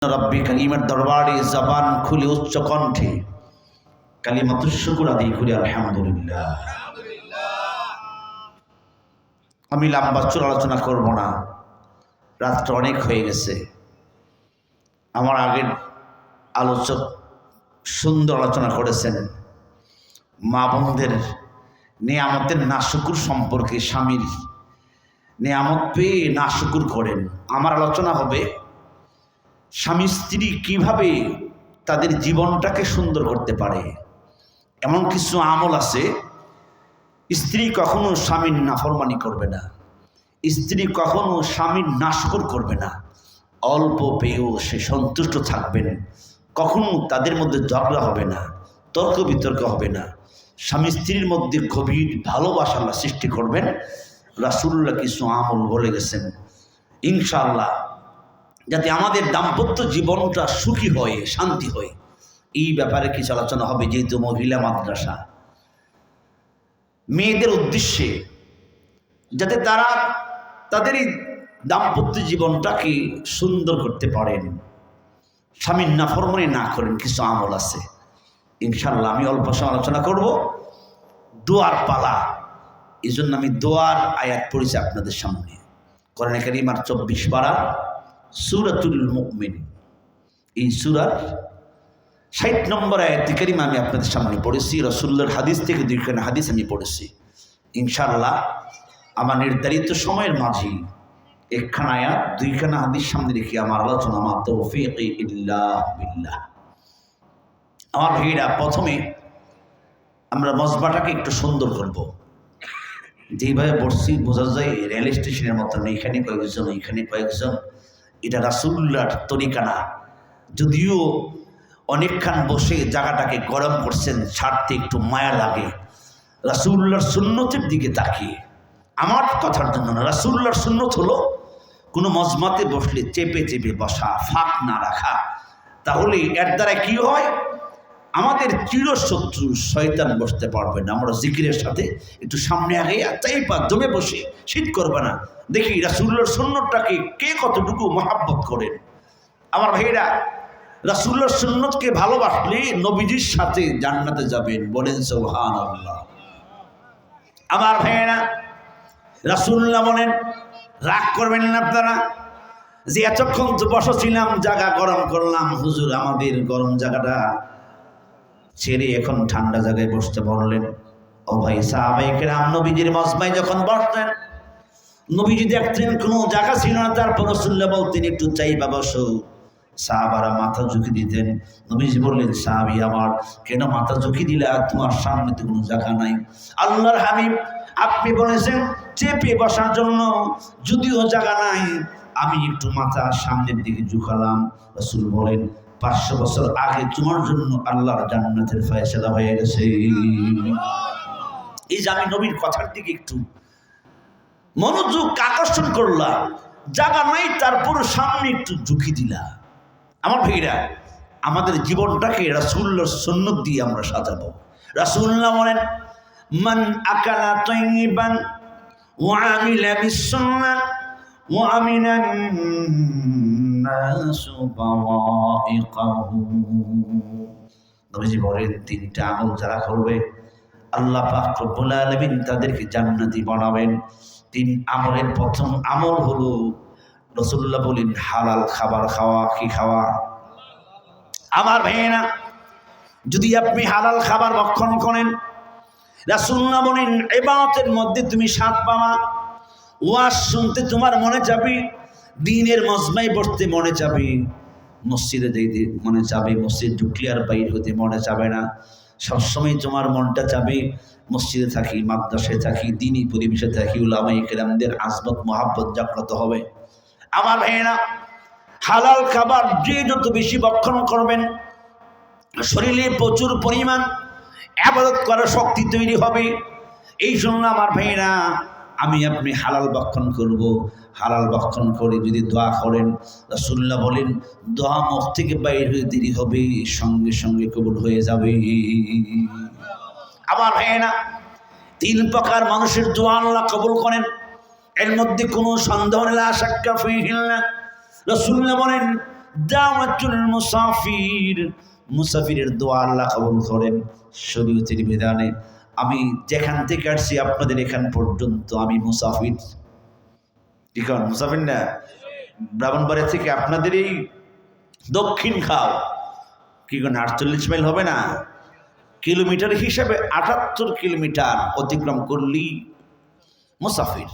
রব্বি কালিমার দরবারে জবান খুলে উচ্চ কণ্ঠে কালিমাতুশ শুকর আদায় করি আলহামদুলিল্লাহ। আমি লম্বা চূড় আলোচনা করব না, রাতটা অনেক হয়ে গেছে। আমার আগের আলোচক সুন্দর আলোচনা করেছেন মা বোনদের নেয়ামতের নাশুকুর সম্পর্কে। স্বামীর নেয়ামত পেয়ে নাশুকুর করেন। আমার আলোচনা হবে স্বামী স্ত্রী কিভাবে তাদের জীবনটাকে সুন্দর করতে পারে। এমন কিছু আমল আছে, স্ত্রী কখনো স্বামীর নাফরমানি করবে না, স্ত্রী কখনো স্বামীর নাশকর করবে না, অল্প পেয়েও সে সন্তুষ্ট থাকবেন। কখনো তাদের মধ্যে ঝগড়া হবে না, তর্ক বিতর্ক হবে না। স্বামী স্ত্রীর মধ্যে গভীর ভালোবাসা আল্লাহ সৃষ্টি করবেন। রাসূলুল্লাহ কিছু আমল বলে গেছেন, ইনশাআল্লাহ যাতে আমাদের দাম্পত্য জীবনটা সুখী হয়, শান্তি হয়। এই ব্যাপারে কিছু আলোচনা হবে। যেহেতু মহিলা মাদ্রাসা, মেয়েদের উদ্দেশ্যে যাতে তারা তাদের এই দাম্পত্য জীবনটাকে সুন্দর করতে পারেন, স্বামীর নাফরমানি না করেন, কিছু আমল আছে ইনশাআল্লাহ। আমি অল্প সময় আলোচনা করব। দোয়ার পালা, এই জন্য আমি দোয়ার আয়াত পড়েছি আপনাদের সামনে। কোরআনে কারীমের 24 পারা সূরাতুল মুমিন, এই সূরার 60 নম্বর আয়াতে কারীমা আমি আপনাদের সামনে পড়েছি। রাসূলুল্লাহর হাদিস থেকে 2খানা হাদিস আমি পড়েছি। ইনশাআল্লাহ আমার নির্ধারিত সময়ের মাঝে 1খানা আয়াত 2খানা হাদিস সামনে রেখে আমার আলোচনা, মা তৌফিক ইল্লা বিল্লাহ। আমার ভাইরা, প্রথমে আমরা মজবাটাকে একটু সুন্দর করব। যেভাবে বসছি বোঝা যায় রেল স্টেশনের মতন, এইখানে কয়েকজন, এইখানে কয়েকজন। এটা রাসূলুল্লাহর তরিকা না। যদিও অনেকক্ষণ বসে জায়গাটাকে গরম করছেন, ছাড়তে একটু মায়া লাগে। রাসূলুল্লাহর সুন্নতের দিকে তাকিয়ে, আমার কথার জন্য না, রাসূলুল্লাহর সুন্নত হলো কোনো মজমাতে বসলে চেপে চেপে বসা, ফাঁক না রাখা। তাহলে এর দ্বারা কি হয়, আমাদের চিরশত্রু শয়তান বসতে পারবে না। আমরা জিকিরের সাথে একটু সামনে আগে চাইপা দমে বসে শীত করবে না। দেখি রাসূলুল্লাহর সুন্নতটাকে কে কতটুকু মহাব্বত করেন। আমার ভাইরা, রাসূলুল্লাহর সুন্নতকে ভালোবাসলে নবীজির সাথে জান্নাতে যাবেন। বলেন সুবহানাল্লাহ। আমার ভাইরা, রাসূলুল্লাহ বলেন, রাগ করবেন না আপনারা যে এতক্ষণ তো বসেছিলাম, জায়গা গরম করলাম, হুজুর আমাদের গরম জায়গাটা ছেড়ে এখন ঠান্ডা জায়গায় বসতে বললেন। ও ভাই, সাহাবায়ে কেরাম নবীজির মজমায় যখন বসতেন, নবীজি দেখতেন কোনো জায়গা ছিল না, তারপর রাসূলুল্লাহ বলতেন একটু চাইবা বসো। সাহাবারা মাথা ঝুঁকি দিতেন। নবীজি বললেন, সাহাবী আমার, কেন মাথা ঝুঁকি দিলে? আর তোমার সামনে তো কোনো জায়গা নাই। আল্লাহর হাবিব, আপনি বলেছেন চেপে বসার জন্য, যদিও জায়গা নাই, আমি একটু মাথা সামনের দিকে ঝুঁকালাম। রাসূল বলেন, 500 বছর আগে তোমার জন্য আল্লাহর জান্নাতের ফয়সালা হয়ে গেছে। এই যে আমি নবীর কথার দিকে একটু মনোযোগ আকর্ষণ করলাম, জায়গা নাই, তারপর সামনে একটু ঝুঁকি দিলা। আমার ভাইরা, আমাদের জীবনটাকে রাসূলুল্লাহর সুন্নাত দিয়ে আমরা সাজাবো। রাসূলুল্লাহ বলেন, মান আকালা তাইয়িবান ওয়া আমিলা বিস-সুন্নাহ ওয়া আমিনান নাসু বাওয়াইকাহু। নবীজি বলেন, 3টা আমল যারা করবে আল্লাহ পাক রব্বুল আলামিন তাদেরকে জান্নাতি বানাবেন। 3 আমলের প্রথম আমল হলো, রাসূলুল্লাহ বলেন, হালাল খাবার খাওয়া। কি খাওয়া? আমার ভাইয়েরা, যদি আপনি হালাল খাবার ভক্ষণ করেন, রাসূলুল্লাহ বলেন ইবাদতের মধ্যে তুমি স্বাদ পাবা, ওয়াজ শুনতে তোমার মনে যাবে, দ্বীনের মজমায় বসতে মনে যাবে, মসজিদে যেতে মনে যাবে, মসজিদ ঢুকলে আর বাইর হতে মনে যাবে না। সবসময় তোমার মনটা চাবে মসজিদে থাকি, মাদ্রাসায় থাকি, দ্বীনি পরিবেশে থাকি, উলামায়ে কেরামদের আজমত মহাব্বত জাগ্রত হবে। আমার ভাইয়েরা, হালাল খাবার যে যত বেশি ভক্ষণ করবেন, শরীরে প্রচুর পরিমাণ ইবাদত করার শক্তি তৈরি হবে। এই জন্য আমার ভাইয়েরা, আমি আপনি হালাল ভক্ষণ করব। হালাল ভক্ষণ করে যদি দোয়া করেন, রাসূলুল্লাহ বলেন দোয়া মুখ থেকে বাইর হয়ে দেরি হবে, সঙ্গে সঙ্গে কবুল হয়ে যাবে। আমার ভাইয়েরা, 3 প্রকার মানুষের দোয়া আল্লাহ কবুল করেন, এর মধ্যে কোনো সন্দেহ লা শাক্কা ফীহি। রাসূলুল্লাহ বলেন দাওয়াতুল মুসাফির, মুসাফিরের দোয়া আল্লাহ কবুল করেন শরীয়তের বিধানে। আমি যেখান থেকে আসছি আপনাদের এখান পর্যন্ত আমি মুসাফির। কি কন মুসাফির না? ব্রাহ্মণবাড়িয়া থেকে আপনাদের এই দক্ষিণ খাও কি কন 48 মাইল হবে না? কিলোমিটার হিসাবে 78 কিলোমিটার অতিক্রম করলেই মুসাফির।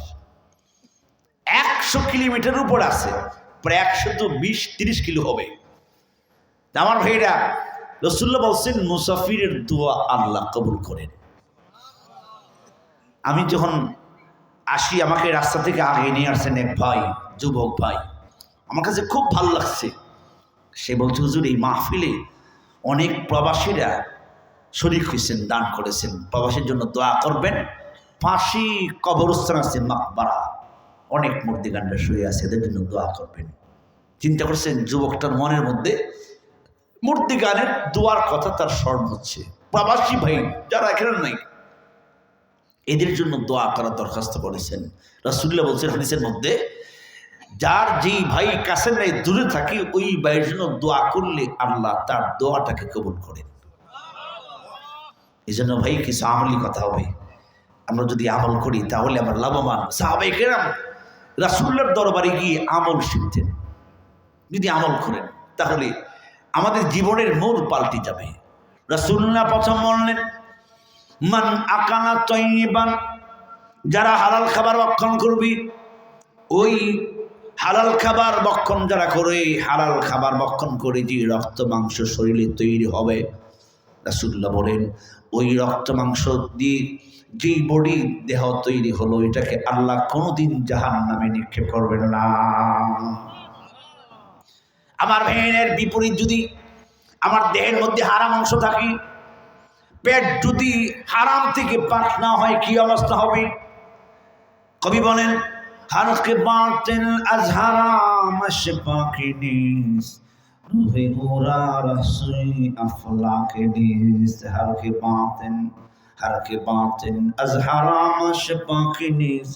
100 কিলোমিটার উপর আছে, প্রায় 120-30 কিলো হবে। আমার ভাইরা, রাসূলুল্লাহ বলছেন মুসাফিরের দোয়া আল্লাহ কবুল করেন। আমি যখন আসি, আমাকে রাস্তা থেকে আগে নিয়ে আসছেন এক ভাই, যুবক ভাই, আমার কাছে খুব ভালো লাগছে। সে বলছে, হুজুর এই মাহফিলে অনেক প্রবাসীরা শরীক হয়েছেন, দান করেছেন, প্রবাসীর জন্য দোয়া করবেন। পাশি কবরস্থান আছে মাকবারা, অনেক মূর্তিকাণ্ডা শুয়ে আছে, এদের জন্য দোয়া করবেন। চিন্তা করছেন যুবকটার মনের মধ্যে মূর্তিগানের দোয়ার কথা তার স্মরণ হচ্ছে। প্রবাসী ভাই যারা এখানে নাই, এদের জন্য দোয়া করার দরখাস্ত করেছেন। রাসূলুল্লাহ বলছেন হাদিসের মধ্যে, যার যেই ভাই কাছে নাই, দূরে থাকে, ওই ভাইয়ের জন্য দোয়া করলে আল্লাহ তার দোয়াটাকে কবুল করেন। এই জন্য ভাই কিছু আমলি কথা হবে, আমরা যদি আমল করি তাহলে আমরা লাভবান। সাহাবায়ে কেরাম রাসূলুল্লাহর দরবারে গিয়ে আমল শিখতেন। যদি আমল করেন তাহলে আমাদের জীবনের মোড় পাল্টে যাবে। রাসূলুল্লাহ প্রথম বললেন, মান আকানা তয়্যিবান, যারা হালাল খাবার ভক্ষণ করবি, ওই হালাল খাবার ভক্ষণ যারা করে, হালাল খাবার ভক্ষণ করে যে রক্ত মাংস শরীরে তৈরি হবে, রাসূলুল্লাহ বলেন ওই রক্ত মাংস দিয়ে যেই বডি দেহ তৈরি হলো, এটাকে আল্লাহ কোনোদিন জাহান্নামে নিক্ষেপ করবেন না। আমার ভাইয়ের বিপরীত, যদি আমার দেহের মধ্যে হারাম অংশ থাকে, পেট যদি হারাম থেকে পাক না হয়, কি অবস্থা হবে? কবি বলেন, হারকে বাতেন আজহারাম আশফাকে নিস, রুহে গোরা রসুই আফলাকে নিস। হারকে বাতেন আজহারাম আশফাকে নিস,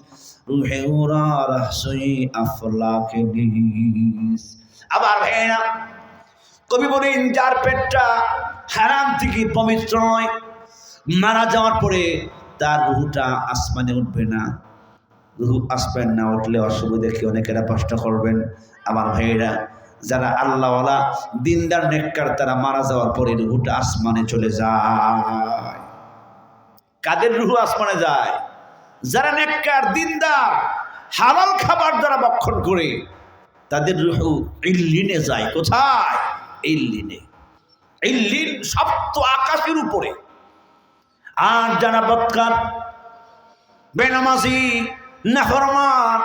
রুহে গোরা রসুই আফলাকে নিস। আবার ভাইরা, কবি বলেন, যার পেটটা হারাম থেকে পবিত্র নয়, মারা যাওয়ার পরে তার রুহটা আসমানে উঠবে না। রুহ আসমানে না উঠলে অসুবিধা কি? অনেকেরা প্রশ্ন করবেন। আমার ভাইয়েরা, যারা আল্লাহওয়ালা দিনদার নেককার, তারা মারা যাওয়ার পরে রুহটা আসমানে চলে যায়। কাদের রুহ আসমানে যায়? যারা নেককার, দিনদার, হালাল খাবার যারা ভক্ষণ করে, তাদের রুহ ইল্লিনে যায়। কোথায়? ইল্লিনে। ইল্লিন সপ্ত আকাশের উপরে। আর যারা বদকার, বেনামাজি, নাফরমান,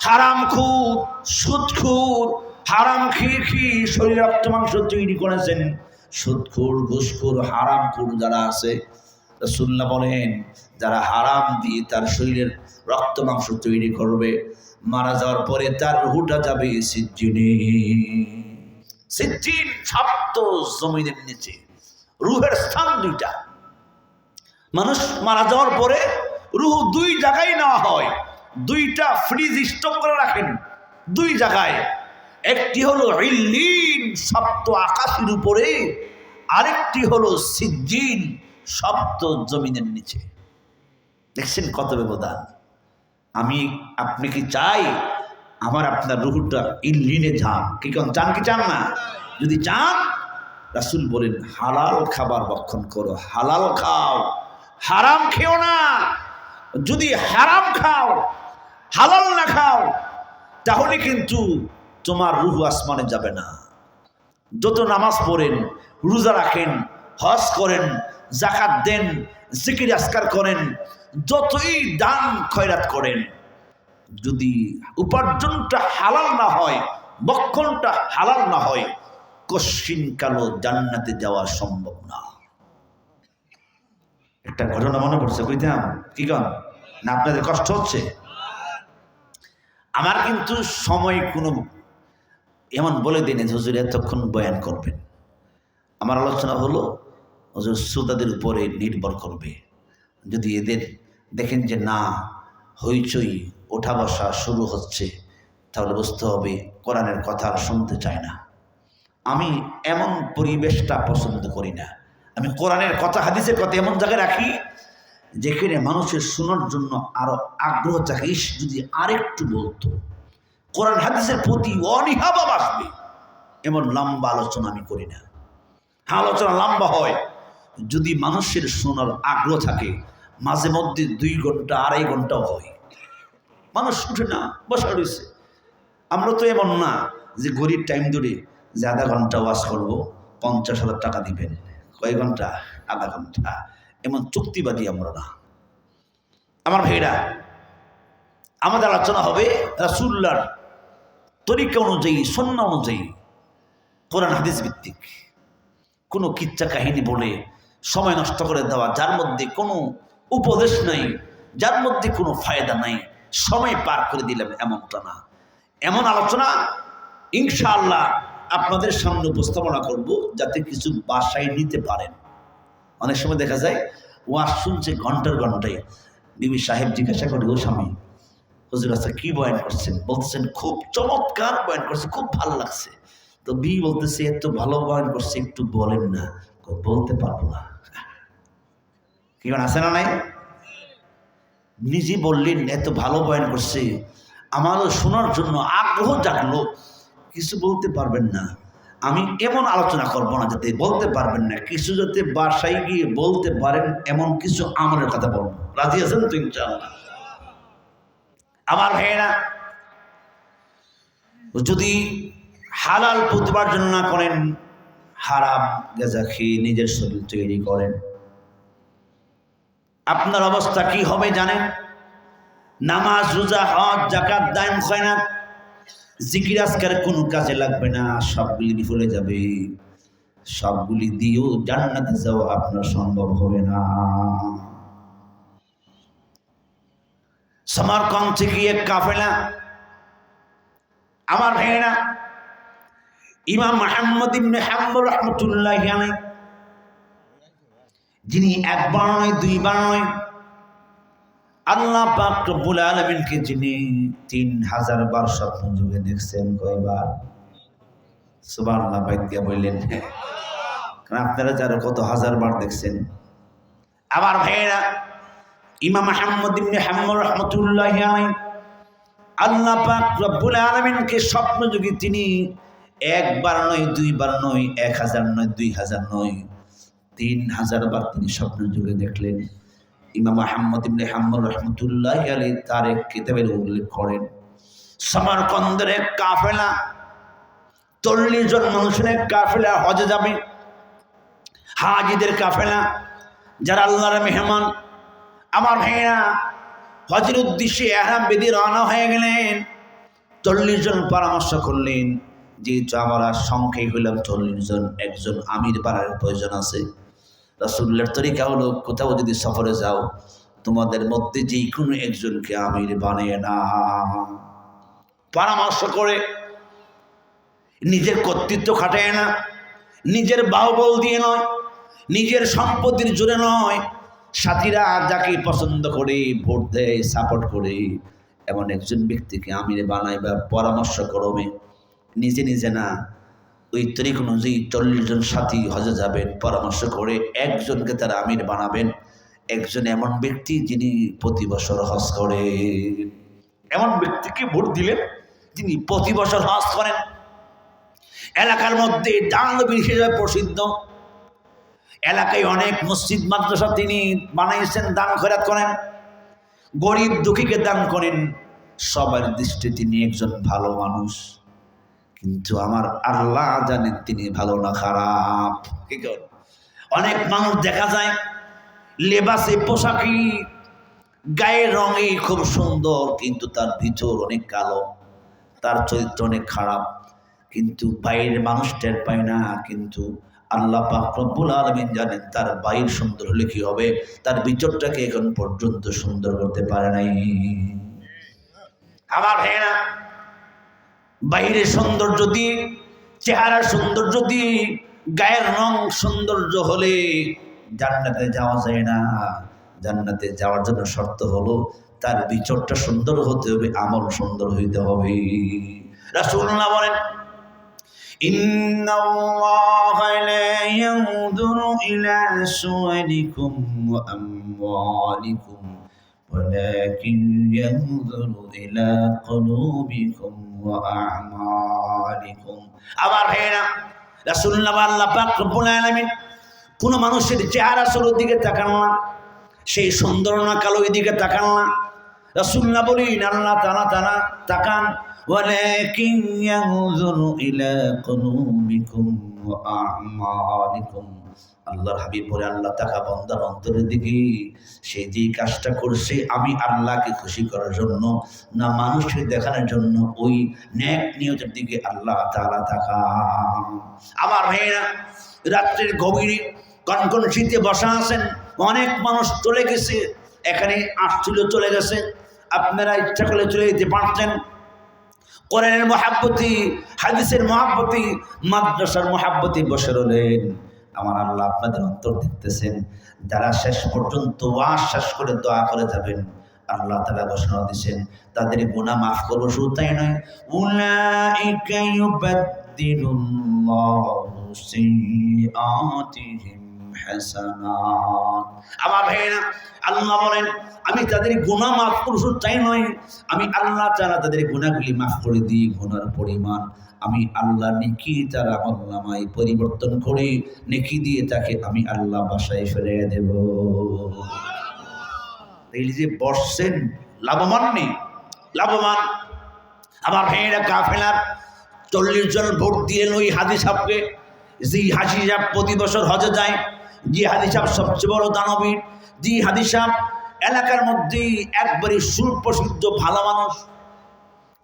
হারামখোর, সুদখোর, হারাম খেয়ে শরীর রক্ত মাংস তৈরি করেছেন, সুদখোর, ঘুষখোর, হারামখোর যারা আছে, রাসূলুল্লাহ বলেন যারা হারাম দিয়ে তার শরীরের রক্ত মাংস তৈরি করবে, মারা যাওয়ার পরে তার রুহটা যাবে সিজ্জিনে। সিজ্জিন সপ্ত জমিনের নিচে। রুহের স্থান দুইটা। মানুষ মারা যাওয়ার পরে রুহ দুই জায়গায় নেওয়া হয়। দুইটা ফ্রিজ স্টক করে রাখেন দুই জায়গায়। একটি হলো ইল্লিন, সপ্ত আকাশের উপরে, আরেকটি হলো সিজ্জিন, সপ্ত জমিনের নিচে। দেখছেন কত ব্যবধান। আমি আপনি কি চাই আমার আপনার রুহটা ইল্লিনে যান? কি চান কি চান না? যদি চান, রাসূল বলেন হালাল খাবার ভক্ষণ করো, হালাল খাও, হারাম খেও না। যদি হারাম খাও, হালাল না খাও, তাহলে কিন্তু তোমার রুহ আসমানে যাবে না। যত নামাজ পড়েন, রোজা রাখেন, হজ করেন, যাকাত দেন, জিকির আজকার করেন, যতই দান খয়রাত করেন, যদি উপার্জনটা হালাল না হয়, ভক্ষণটা হালাল না হয়, কশিন কালো জান্নাতে যাওয়া সম্ভব না। একটা ঘটনা মনে পড়ছে, কইতাম কি কন না? আপনাদের কষ্ট হচ্ছে? আমার কিন্তু সময় কোনো এমন বলে দিনে হুজুর এতক্ষণ বয়ান করবেন। আমার আলোচনা হলো হুজুর শ্রোতাদের উপরে নির্ভর করবে। যদি এদের দেখেন যে না, হইচই ওঠা বসা শুরু হচ্ছে, তাহলে বুঝতে হবে কোরআনের কথা আর শুনতে চায় না। আমি এমন পরিবেশটা পছন্দ করি না। আমি কোরআনের কথা হাদিসের কথা এমন জায়গায় রাখি যেখানে মানুষের শোনার জন্য আরো আগ্রহ থাকে, ইস যদি আরেকটু বলতো, কোরআন হাদিসের প্রতি অনীহাভাব আসবে, এমন লম্বা আলোচনা আমি করি না। হ্যাঁ, আলোচনা লম্বা হয় যদি মানুষের শোনার আগ্রহ থাকে, মাঝে মধ্যে 2 ঘন্টা 2.5 ঘন্টাও হয়, মানুষ উঠে না, বসা রয়েছে। আমরা তো এমন না যে ঘড়ির টাইম ধরে যে আধা ঘন্টা ওয়াজ করবো 50,000 টাকা দিবেন, কয় ঘন্টা, আধা ঘন্টা, এমন চুক্তিবাদী আমরা না। আমার ভাইরা, আমাদের আলোচনা হবে রাসূলুল্লাহর তরিকা অনুযায়ী, সুন্নাহ অনুযায়ী, কোরআন হাদিস ভিত্তিক। কোনো কিচ্ছা কাহিনী বলে সময় নষ্ট করে দেওয়া, যার মধ্যে কোনো উপদেশ নাই, যার মধ্যে কোনো ফায়দা নাই, সময় পার করে দিলাম, এমনটা না। এমন আলোচনা ইনশাআল্লাহ আপনাদের সামনে উপস্থাপনা করব, যাতে কিছু বাসায় নিতে পারেন। অনেক সময় দেখা যায় ওয়াজ শুনছে ঘন্টার ঘন্টায়, বিবি সাহেব জিজ্ঞাসা করে, ও স্বামী, হুজুর আজকে কি বয়ান করছেন? বলতেছেন খুব চমৎকার বয়ান করছে, খুব ভালো লাগছে। তো বি বলতেছে, এত ভালো বয়ান করছে, একটু বলেন না। বলতে পারবো না। কি আছে না নাই? নিজে বললেন এত ভালো বয়ান করছে, আমারও শোনার জন্য আগ্রহ জাগলো, কিছু বলতে পারবেন না। আমি এমন আলোচনা করব না যাতে বলতে পারবেন না, কিছু যাতে বাসায় গিয়ে বলতে পারেন, এমন কিছু আমলের কথা বলবো। রাজি আছেন তো ইনশাআল্লাহ? আমার ভাইয়েরা, যদি হালাল প্রতিপার্জন না করেন, হারাম গেজা খেয়ে নিজের শরীর তৈরি করেন, আপনার অবস্থা কি হবে জানেন? নামাজ, রোজা, হজ, যাকাত, দান, খয়রাত, জিকির আজকার কোনো কাজে লাগবে না, সবগুলি বিফলে যাবে। সবগুলি দিয়েও জান্নাতে যাওয়া আপনার সম্ভব হবে না। সমরকন্দ থেকে এক কাফেলা, আমার ভাইয়েরা, ইমাম মুহাম্মদ ইবনে হাম্বল রাহমাতুল্লাহি আলাইহি, যিনি একবার নয়, 2 বার নয়, আল্লাহ পাক রব্বুল আলামিনকে যিনি 3000 বার স্বপ্ন যুগে দেখছেন, কয়বার? সুবহানাল্লাহ, বাইত দিয়া বললেন, কারণ আপনারা যারা কত হাজার বার দেখছেন। আবার ভাইয়েরা, ইমাম মুহাম্মদ ইবনে হাম্বল রাহমাতুল্লাহি আলাইহি, আল্লাহ পাক রব্বুল আলামিনকে স্বপ্ন যুগে তিনি 1 বার নয়, 2 বার নয়, 1000 নয়, 2000 নয়, 3000 বার তিনি স্বপ্ন যুগে দেখলেন। ইমাম মুহাম্মদ ইবনে হাম্বল রাহমাতুল্লাহি আলাইহি তার এক কিতাবের উল্লেখ করেন, সমরকন্দের এক কাফেলা, 40 জন মানুষের এক কাফেলা হজে যাবে, হাজিদের কাফেলা, যারা আল্লাহর মেহমান। আমার ভাইয়েরা, হজের উদ্দেশ্যে ইহরাম বেঁধে রওনা হয়ে গেলেন। 40 জন পরামর্শ করলেন, যেহেতু আমরা সংখ্যায় হইলাম 40 জন, একজন আমির পাড়ার প্রয়োজন আছে। রাসূলুল্লাহর তরিকা হলো, কোথাও যদি সফরে যাও, তোমাদের মধ্যে যে কোনো একজনকে আমির বানিয়ে না। পরামর্শ করে, নিজের কর্তৃত্ব খাটায় না, নিজের বাহুবল দিয়ে নয়, নিজের সম্পত্তির জোরে নয়, সাথীরা যাকে পছন্দ করে, ভোট দেয়, সাপোর্ট করে, এমন একজন ব্যক্তিকে আমির বানায় বা পরামর্শ করবে, নিজে নিজে না। ওই তরিক অনুযায়ী 40 জন সাথী হজে যাবেন, পরামর্শ করে একজনকে তারা আমির বানাবেন। একজন এমন ব্যক্তি যিনি প্রতি বছর হজ করে, এমন ব্যক্তিকে ভোট দিলেন যিনি প্রতি বছর হজ করেন। এলাকার মধ্যে দানবীর হিসেবে প্রসিদ্ধ, এলাকায় অনেক মসজিদ মাদ্রাসা তিনি বানাইছেন, দান খয়রাত করেন, গরিব দুঃখীকে দান করেন। সবার দৃষ্টি তিনি একজন ভালো মানুষ, কিন্তু আমার আল্লাহ জানেন তিনি ভালো না খারাপ। অনেক মানুষ দেখা যায় লেবাসে, পোশাকি, গায়ের রঙে খুব সুন্দর, কিন্তু তার ভিতর অনেক কালো, তার চরিত্র অনেক খারাপ, কিন্তু বাইরের মানুষ টের পায় না। কিন্তু আল্লাহ পাক রব্বুল আলামিন জানেন তার বাইর সুন্দর হলে কি হবে, তার ভিতরটাকে এখন পর্যন্ত সুন্দর করতে পারে নাই। আমার ভাইয়েরা, বাইরের সৌন্দর্য দিয়ে, চেহারার সৌন্দর্য দিয়ে, গায়ের রং সৌন্দর্য হলে জান্নাতে যাওয়া যায় না। জান্নাতে যাওয়ার জন্য শর্ত হলো তার ভিতরটা সুন্দর হতে হবে, আমল সুন্দর হইতে হবে। রাসূলুল্লাহ বলেন, ইন্নাল্লাহা লা ইয়ানজুরু ইলা সুওয়ারিকুম ওয়া আমওয়ালিকুম ওয়ালাকিন ইয়ানজুরু ইলা কুলুবিকুম ওয়া আমালিকুম। আবার ভাইরা রাসূলুল্লাহ আল্লাহ পাক রব্বুল আলামিন কোন মানুষের চেহারা শুরুর দিকে তাকান না, সেই সুন্দর না কালো দিকে তাকান না। রাসূলুল্লাহ বলেন আল্লাহ তাআলা তাকান ওয়ালাকিন ইয়ানজুরু ইলা কুলুবিকুম ওয়া আমালিকুম। আল্লাহর হাবিব বলে আল্লাহ তাআলা বান্দার অন্তরের দিকে, সে যে কাজটা করছে আমি আল্লাহকে খুশি করার জন্য না মানুষকে দেখানোর জন্য, ওই নেক নিয়তের দিকে আল্লাহ তাআলা তাকান। আমার ভাইরা রাত্রির গভীরে কনকন শীতে বসা আছেন, অনেক মানুষ চলে গেছে, এখানে আসছিল চলে গেছে, আপনারা ইচ্ছা করলে চলে যেতে পারতেন। কোরআনের মহাব্বতি, হাদিসের মহাব্বতি, মাদ্রাসার মহাব্বতি বসে রইলেন। আমার আল্লাহ আপনাদের অন্তর দেখতেছেন। যারা শেষ পর্যন্ত ওয়াজ শেষ করে দোয়া করে যাবেন, আল্লাহ তাআলা ঘোষণা দিয়েছেন তাদের গুনাহ মাফ করব। শুধু তাই নয়, উলাইকা ইউবাদদিলুল্লাহু সাইয়্যাতিহিম হাসানাত। আমার ভাইরা আল্লাহ বলেন আমি তাদের গুনাহ মাফ করব। শুধু তাই নয়, আমি আল্লাহ তাআলা তাদের গুনাহগুলি মাফ করে দিই। গুনার পরিমাণ আমি আল্লাহ নেকি তার আমলনামায় পরিবর্তন করে নেকি দিয়ে তাকে আমি আল্লাহ বাসায় ফিরিয়ে দেব। এই যে বসছেন লাভবান নেই, লাভবান। আমার ভাইয়েরা কাফেলার 40 জন ভোট দিয়ে ওই হাজি সাহেবকে, যে হাজি সাহেব প্রতি বছর হজে যায়, যে হাজি সাহেব সবচেয়ে বড় দানবীর, যে হাজি সাহেব এলাকার মধ্যে একবারে সুপ্রসিদ্ধ ভালো মানুষ।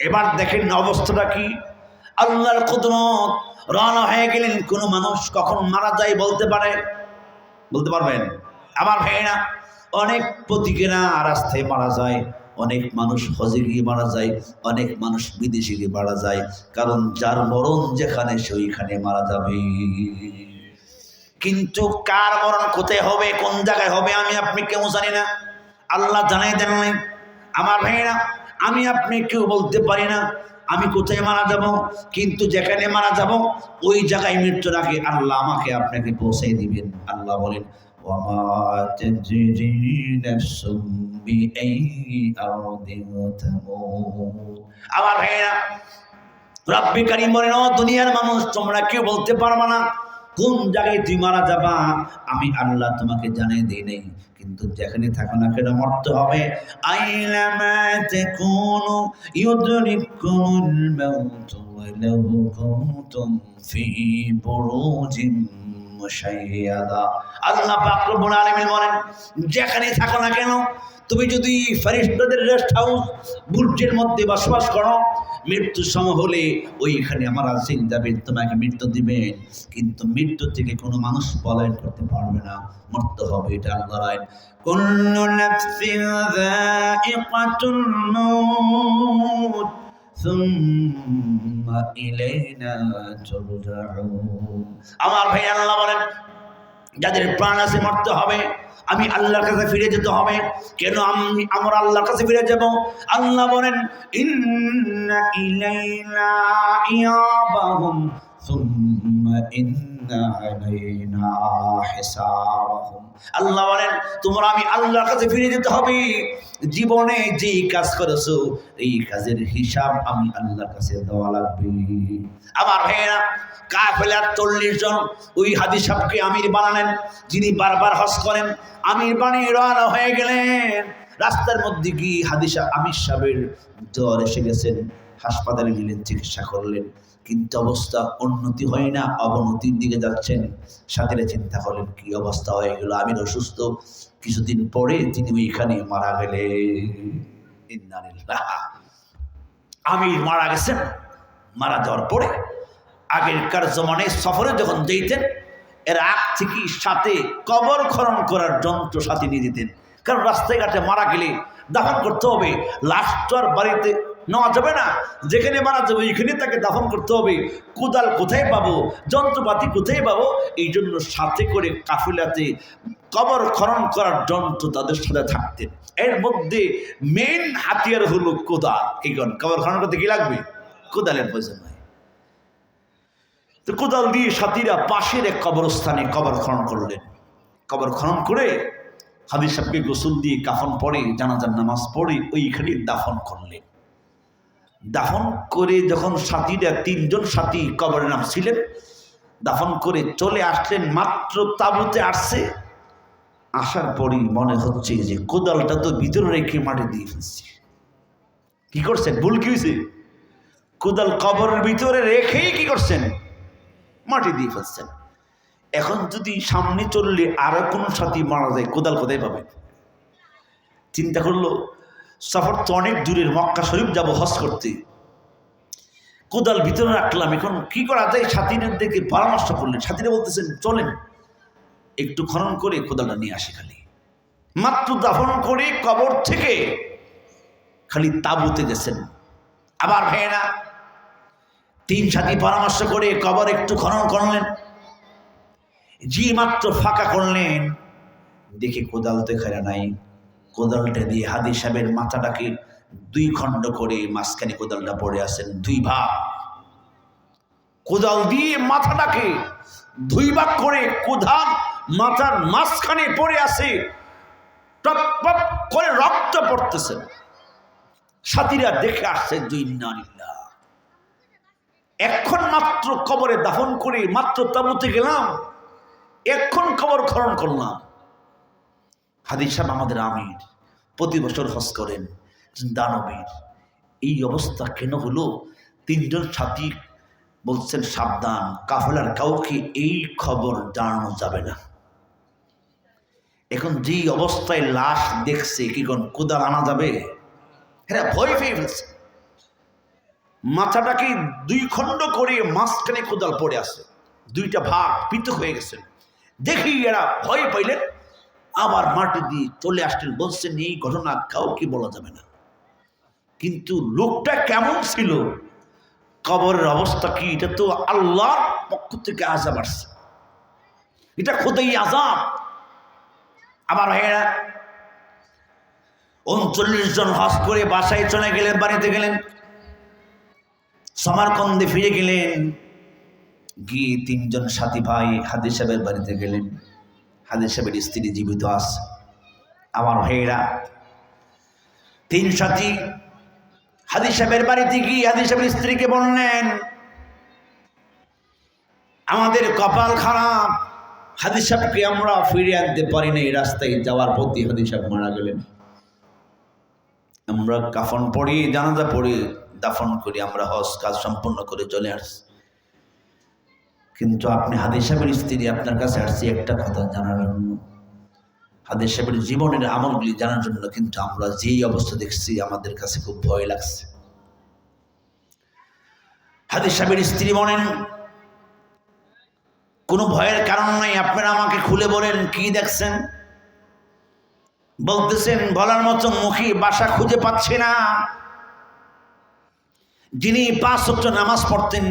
এবার দেখেন অবস্থাটা কি, আল্লাহর কুদরত, রওনা হয়ে গেলেন। কোন মানুষ কখন মারা যায় বলতে পারে? বলতে পারবেন? আমার ভাইয়েরা অনেক প্রতীকেরা রাস্তায় মারা যায়, অনেক মানুষ হজে গিয়ে মারা যায়, অনেক মানুষ বিদেশে গিয়ে মারা যায়। কারণ যার মরণ যেখানে সেইখানে মারা যাবে। কিন্তু কার মরণ কোথায় হবে, কোন জায়গায় হবে, আমি আপনি কেউ জানি না। আল্লাহ জানাই দেন নাই। আমার ভাইয়েরা আমি আপনি কেউ বলতে পারি না আমি কোথায় মারা যাব, কিন্তু যেখানে মারা যাব ওই জায়গায় মৃত্যুর আগে আল্লাহ আমাকে আপনাকে পৌঁছে দিবেন। আল্লাহ বলেন ওয়ামা তাদরি নাফসুম বিআইয়ি আরদিন তামুত। আমার ভাইয়েরা রব্বে কারীম বলেন ও দুনিয়ার মানুষ, তোমরা কেউ বলতে পারবে না কোন জায়গায় তুই মারা যাবা, আমি আল্লাহ তোমাকে জানিয়ে দিই নাই। কিন্তু যেখানে থাকো না কেন মরতে হবে। আইনামা তাকুনু ইউদরিকুমুল মাউত ওয়ালাউ কুনতুম ফি বুরুজিন মুশাইয়াদা। আল্লাহ পাক রব্বুল আলামিন বলেন যেখানে থাকো না কেন, তুমি যদি ফেরেশতাদের রেস্ট হাউস বুর্জের মধ্যে বসবাস করো, মৃত্যুর সময় হলে ওইখানে আমার আজিজ যাবে, তোমাকে মৃত্যু দিবেন। কিন্তু মৃত্যু থেকে কোনো মানুষ পলায়ন করতে পারবে না, মরতে হবে, এটা আল্লাহর আইন। কুল্লু নাফসিন যায়িকাতুল মাউত সুম্মা ইলাইনা তুরজাউন। আমার ভাই আল্লাহ বলেন যাদের প্রাণ আছে মরতে হবে, আমি আল্লাহর কাছে ফিরে যেতে হবে। কেন আমরা আল্লাহর কাছে ফিরে যাব? আল্লাহ বলেন ইন্না ইলাইনা ইয়াবাহুম সুম্মা ইন্না আলাইনা হিসাবাহুম। আল্লাহ বলেন তোমরা আমি আল্লাহর কাছে ফিরে যেতে হবে। জীবনে যে কাজ করেছো এই কাজের হিসাব আমি আল্লাহর কাছে দেওয়া লাগবে। আমার ভাইয়েরা কাফেলার 40 জন ওই হাজি সাহেবকে আমির বানালেন, যিনি বারবার হজ করেন। আমির বানিয়ে রওনা হয়ে গেলেন। রাস্তার মধ্যে গিয়ে হাজি সাহেব আমির সাহেবের জ্বর এসে গেছেন, হাসপাতালে গেলেন, চিকিৎসা করলেন, কিন্তু অবস্থা উন্নতি হয় না, অবনতির দিকে যাচ্ছেন। সাথে চিন্তা করলেন কি অবস্থা হয়ে গেল, আমির অসুস্থ। কিছুদিন পরে তিনি ওইখানে মারা গেলেন। ইন্নালিল্লাহ। আমির মারা গেছেন। মারা যাওয়ার পরে আগেরকার জমানায় সফরে যখন যেতেন, এর আগ থেকে সাথে কবর খনন করার যন্ত্র সাথে নিয়ে যেতেন। কারণ রাস্তায় ঘাটে মারা গেলে দাফন করতে হবে, লাশ তো আর বাড়িতে নেওয়া যাবে না, যেখানে মারা যাবে এখানে তাকে দাফন করতে হবে। কোদাল কোথায় পাবো, যন্ত্রপাতি কোথায় পাবো, এই জন্য সাথে করে কাফিলাতে কবর খনন করার যন্ত্র তাদের সাথে থাকতেন। এর মধ্যে মেন হাতিয়ার হলো কোদাল। কি করেন, কবর খনন করতে কি লাগবে? কোদালের প্রয়োজন হয়। তো কোদাল দিয়ে সাথীরা পাশের এক কবরস্থানে কবর খনন করলেন। কবর খনন করে হাদি সাহেবকে গোসল দিয়ে কাফন পরে জানাজার নামাজ পড়ে ওইখানে দাফন করলেন। দাফন করে যখন সাথীরা 3 জন সাথী কবরে নামছিলেন, দাফন করে চলে আসলেন, মাত্র তাঁবুতে আসছে, আসার পরই মনে হচ্ছে যে কোদালটা তো ভিতরে রেখে মাটি দিয়ে ফেলছি। কি করছেন? ভুল কি হয়েছে? কোদাল কবরের ভিতরে রেখেই কি করছেন? মাটি দিয়ে ফেলছেন। এখন যদি সামনে চললে আরো কোনো সাথী মারা যায়, কোদাল কোথায় পাবে? চিন্তা করলো, সফর তো অনেক দূরের, মক্কা শরীফ যাব হজ করতে, কোদাল ভিতরে রাখলাম, এখন কি করা যায়? সাথীদের দেখে পরামর্শ করলেন। সাথীরা বলতেছেন চলেন একটু খনন করে কোদালটা নিয়ে আসি। খালি মাত্র দাফন করে কবর থেকে খালি তাঁবুতে গেছেন। আবার ভাইয়েরা 3 সাথী পরামর্শ করে কবর একটু খনন করলেন। জি মাত্র ফাঁকা করলেন, দেখে কোদাল তো এখানে নাই। কোদালটা দিয়ে হাদি সাহেবের মাথাটাকে 2 খণ্ড করে মাঝখানে কোদালটা পড়ে আছেন, 2 ভাগ। কোদাল দিয়ে মাথাটাকে 2 ভাগ করে কোদাল মাথার মাঝখানে পড়ে আছে, টপ টপ করে রক্ত পড়তেছে। সাথীরা দেখে আসছে, এখন মাত্র কবরে দাফন করে মাত্র তাঁবুতে গেলাম, এখন কবর খনন করলাম। হাদি সাহেব আমাদের আমির, প্রতি বছর হজ করেন, দানবীর। এই অবস্থা কেন হলো? 3 জন সাথী বলছেন সাবধান, কাফেলার কাউকে এই খবর জানানো যাবে না। এখন যে অবস্থায় লাশ দেখছে, কি কোন কোদাল আনা যাবে? হ্যাঁ, ভয় পেয়ে ফেলছে। মাথাটাকে 2 খণ্ড করে মাঝখানে কোদাল পড়ে আছে, 2টা ভাগ পৃথক হয়ে গেছে। দেখি এরা ভয় পাইলেন, আবার মাটি দিয়ে চলে আসলেন। বলছেন এই ঘটনা কাউকে বলা যাবে না। কিন্তু লোকটা কেমন ছিল, কবরের অবস্থা কি, এটা তো আল্লাহর পক্ষ থেকে আযাব আসছে, এটা খোদাই আযাব। আবার ভাইয়েরা 39 জন হজ করে বাসায় চলে গেলেন, বাড়িতে গেলেন, সামারকন্দে ফিরে গেলেন। গিয়ে 3 জন সাথী ভাই হাদি সাহেবের বাড়িতে গেলেন। হাদি সাহেবের স্ত্রী জীবিত আছে। আমার ভাইয়েরা 3 সাথী হাদি সাহেবের বাড়িতে গিয়ে হাদি সাহেবের স্ত্রীকে বললেন আমাদের কপাল খারাপ, হাদি সাহেবকে আমরা ফিরে আনতে পারি না, এই রাস্তায় যাওয়ার পথে হাদি সাহেব মারা গেলেন। আমরা কাফন পড়ি, জানাজা পড়ি, দাফন করি, আমরা হজ কাজ সম্পন্ন করে চলে আসছি। কিন্তু আপনি হাদি সাহেবের স্ত্রী, আপনার কাছে আসছি একটা কথা জানার জন্য, হাদি সাহেবের জীবনের আমলগুলি জানার জন্য। কিন্তু আমরা যেই অবস্থা দেখছি আমাদের কাছে খুব ভয় লাগছে। হাদি সাহেবের স্ত্রী বলেন কোনো ভয়ের কারণ নাই, আপনারা আমাকে খুলে বলেন কি দেখছেন। বলতেছেন বলার মতন মুখী বাসা খুঁজে পাচ্ছে না। যিনি 5 ওয়াক্ত নামাজ পড়তেন,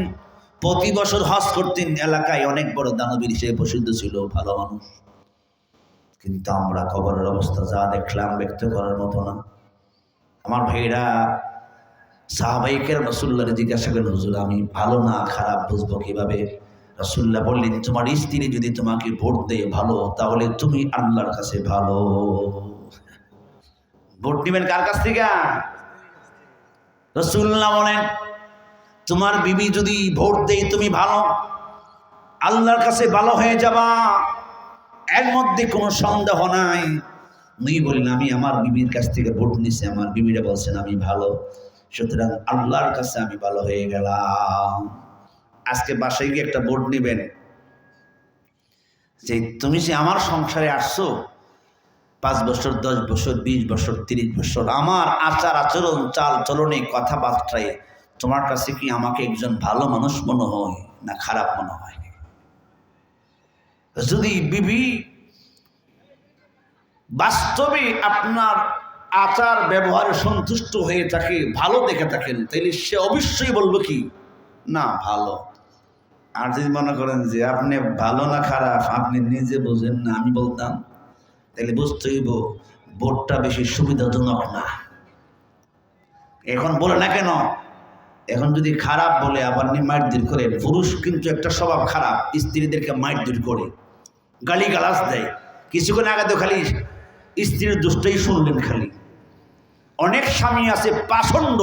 প্রতি বছর হজ করতেন, এলাকায় অনেক বড় দানবীর হিসেবে প্রসিদ্ধ ছিল, ভালো মানুষ। কিন্তু আমরা কবরের অবস্থা যা দেখলাম ব্যক্ত করার মতো না। আমার ভাইরা সাহাবাইকের রাসূলুল্লাহ জিজ্ঞাসা করেন, হুজুর আমি ভালো না খারাপ বুঝবো কিভাবে? রাসূলুল্লাহ বললেন তোমার স্ত্রী যদি তোমাকে ভোট দেয় ভালো, তাহলে তুমি আল্লাহর কাছে ভালো। ভোট নেবেন কার কাছ থেকে? রাসূলুল্লাহ বলেন তোমার বিবি যদি ভোট দেয় তুমি ভালো, আল্লাহর কাছে ভালো হয়ে যাবা, এর মধ্যে কোনো সন্দেহ নাই। আমি বললেন আমি আমার বিবির কাছ থেকে ভোট নিছি, আমার বিবিরা বলছেন আমি ভালো, সুতরাং আল্লাহর কাছে আমি ভালো হয়ে গেলাম। আজকে বাসায় গিয়ে একটা ভোট নেবেন যে তুমি যে আমার সংসারে আসছো 5 বছর, 10 বছর, 20 বছর, 30 বছর, আমার আচার আচরণ, চাল চলনে, কথাবার্তায় তোমার কাছে কি আমাকে একজন ভালো মানুষ মনে হয় না খারাপ মনে হয়? যদি বিবি বাস্তবে আপনার আচার ব্যবহারে সন্তুষ্ট হয়ে থাকে, ভালো দেখে থাকেন, তাইলে সে অবশ্যই বলবো কি না ভালো। আর যদি মনে করেন যে আপনি ভালো না খারাপ আপনি নিজে বোঝেন না, আমি বলতাম, তাহলে বুঝতে হইব ভোটটা বেশি সুবিধাজনক না। এখন বলে না কেন এখন যদি খারাপ বলে আবার নিয়ে মারধর করেন, পুরুষ কিন্তু একটা স্বভাব খারাপ, স্ত্রীদেরকে মারধর করে, গালি গালাজ দেয়। কিছুক্ষণ আগে তো খালি স্ত্রীর দোষটাই শুনলেন। খালি অনেক স্বামী আছে পাষণ্ড,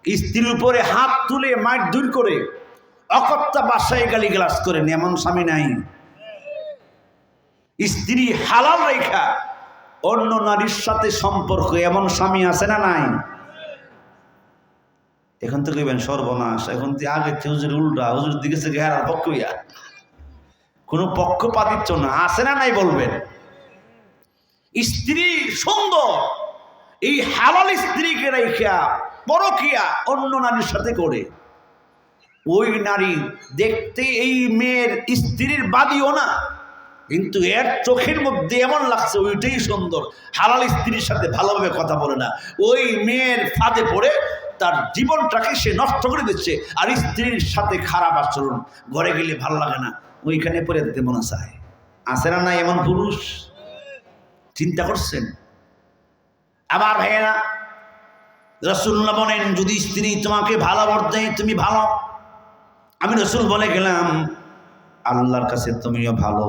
স্ত্রীর উপরে হাত তুলে মারধর করে, অকর্তা বাসায় গালি গালাজ করেন, এমন স্বামী নাই। স্ত্রী হালাল রেখা অন্য নারীর সাথে সম্পর্ক, এমন স্বামী আছে না নাই? এখন তো কইবেন সর্বনাশ, এখন তো আগে হুজুর উল্টা, হুজুর দিকে ঘেরার পক্ষ ইয়া, কোনো পক্ষপাতিত্ব না, আছে না নাই বলবেন। স্ত্রী সুন্দর, এই হালাল স্ত্রীকে রেখা পরকিয়া অন্য নারীর সাথে করে, ওই নারী দেখতে এই মেয়ের স্ত্রীর বাদীও না, কিন্তু এর চোখের মধ্যে এমন লাগছে ওইটাই সুন্দর। হালাল স্ত্রীর সাথে ভালোভাবে কথা বলে না, ওই মেয়ের ফাঁদে পড়ে তার জীবনটাকে সে নষ্ট করে দিচ্ছে। আর স্ত্রীর সাথে খারাপ আচরণ, ঘরে গেলে ভালো লাগে না, ওইখানে পড়ে দিতে মনে চায়। আছে না না এমন পুরুষ? চিন্তা করছেন? আমার ভাইয়েরা, রাসূলুল্লাহ বলেন যদি স্ত্রী তোমাকে ভালো বলতে তুমি ভালো, আমি রাসূল বলে গেলাম আল্লাহর কাছে তুমিও ভালো,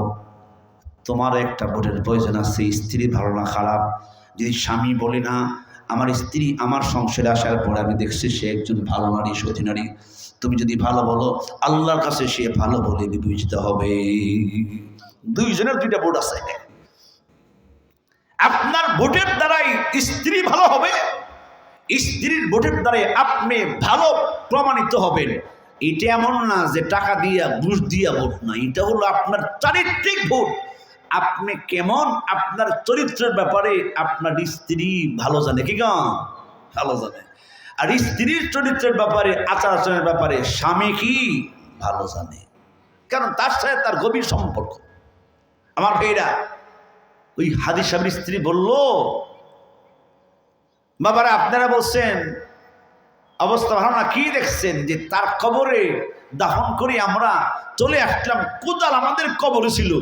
তোমার একটা ভোটের প্রয়োজন আছে। স্ত্রী ভালো না খারাপ, যদি স্বামী বলে না আমার স্ত্রী আমার সংসারে আসার পরে আমি দেখছি সে একজন ভালো নারী, সতী নারী, তুমি যদি ভালো বলো আল্লাহর কাছে সে ভালো বলে বিবেচিত হবে। দুইজনের দুইটা ভোট আছে, আপনার ভোটের দ্বারাই স্ত্রী ভালো হবে, স্ত্রীর ভোটের দ্বারাই আপনি ভালো প্রমাণিত হবেন। এটা এমন না যে টাকা দিয়া ঘুষ দিয়া ভোট না, এটা হলো আপনার চারিত্রিক ভোট। আপনি কেমন, আপনার চরিত্রের ব্যাপারে আপনার স্ত্রী ভালো জানে, কি গান ভালো জানে। আর স্ত্রীর চরিত্রের ব্যাপারে, আচার আচরণের ব্যাপারে স্বামী কি ভালো জানে, কারণ তার সাথে তার গভীর সম্পর্ক। আমার ভাইরা, ওই হাদী সাহেবের স্ত্রী বলল বাবারা আপনারা বলছেন অবস্থা ভালো না, কি দেখছেন যে তার কবরে দাফন করে আমরা চলে আসলাম, কোদাল আমাদের কবরে ছিল,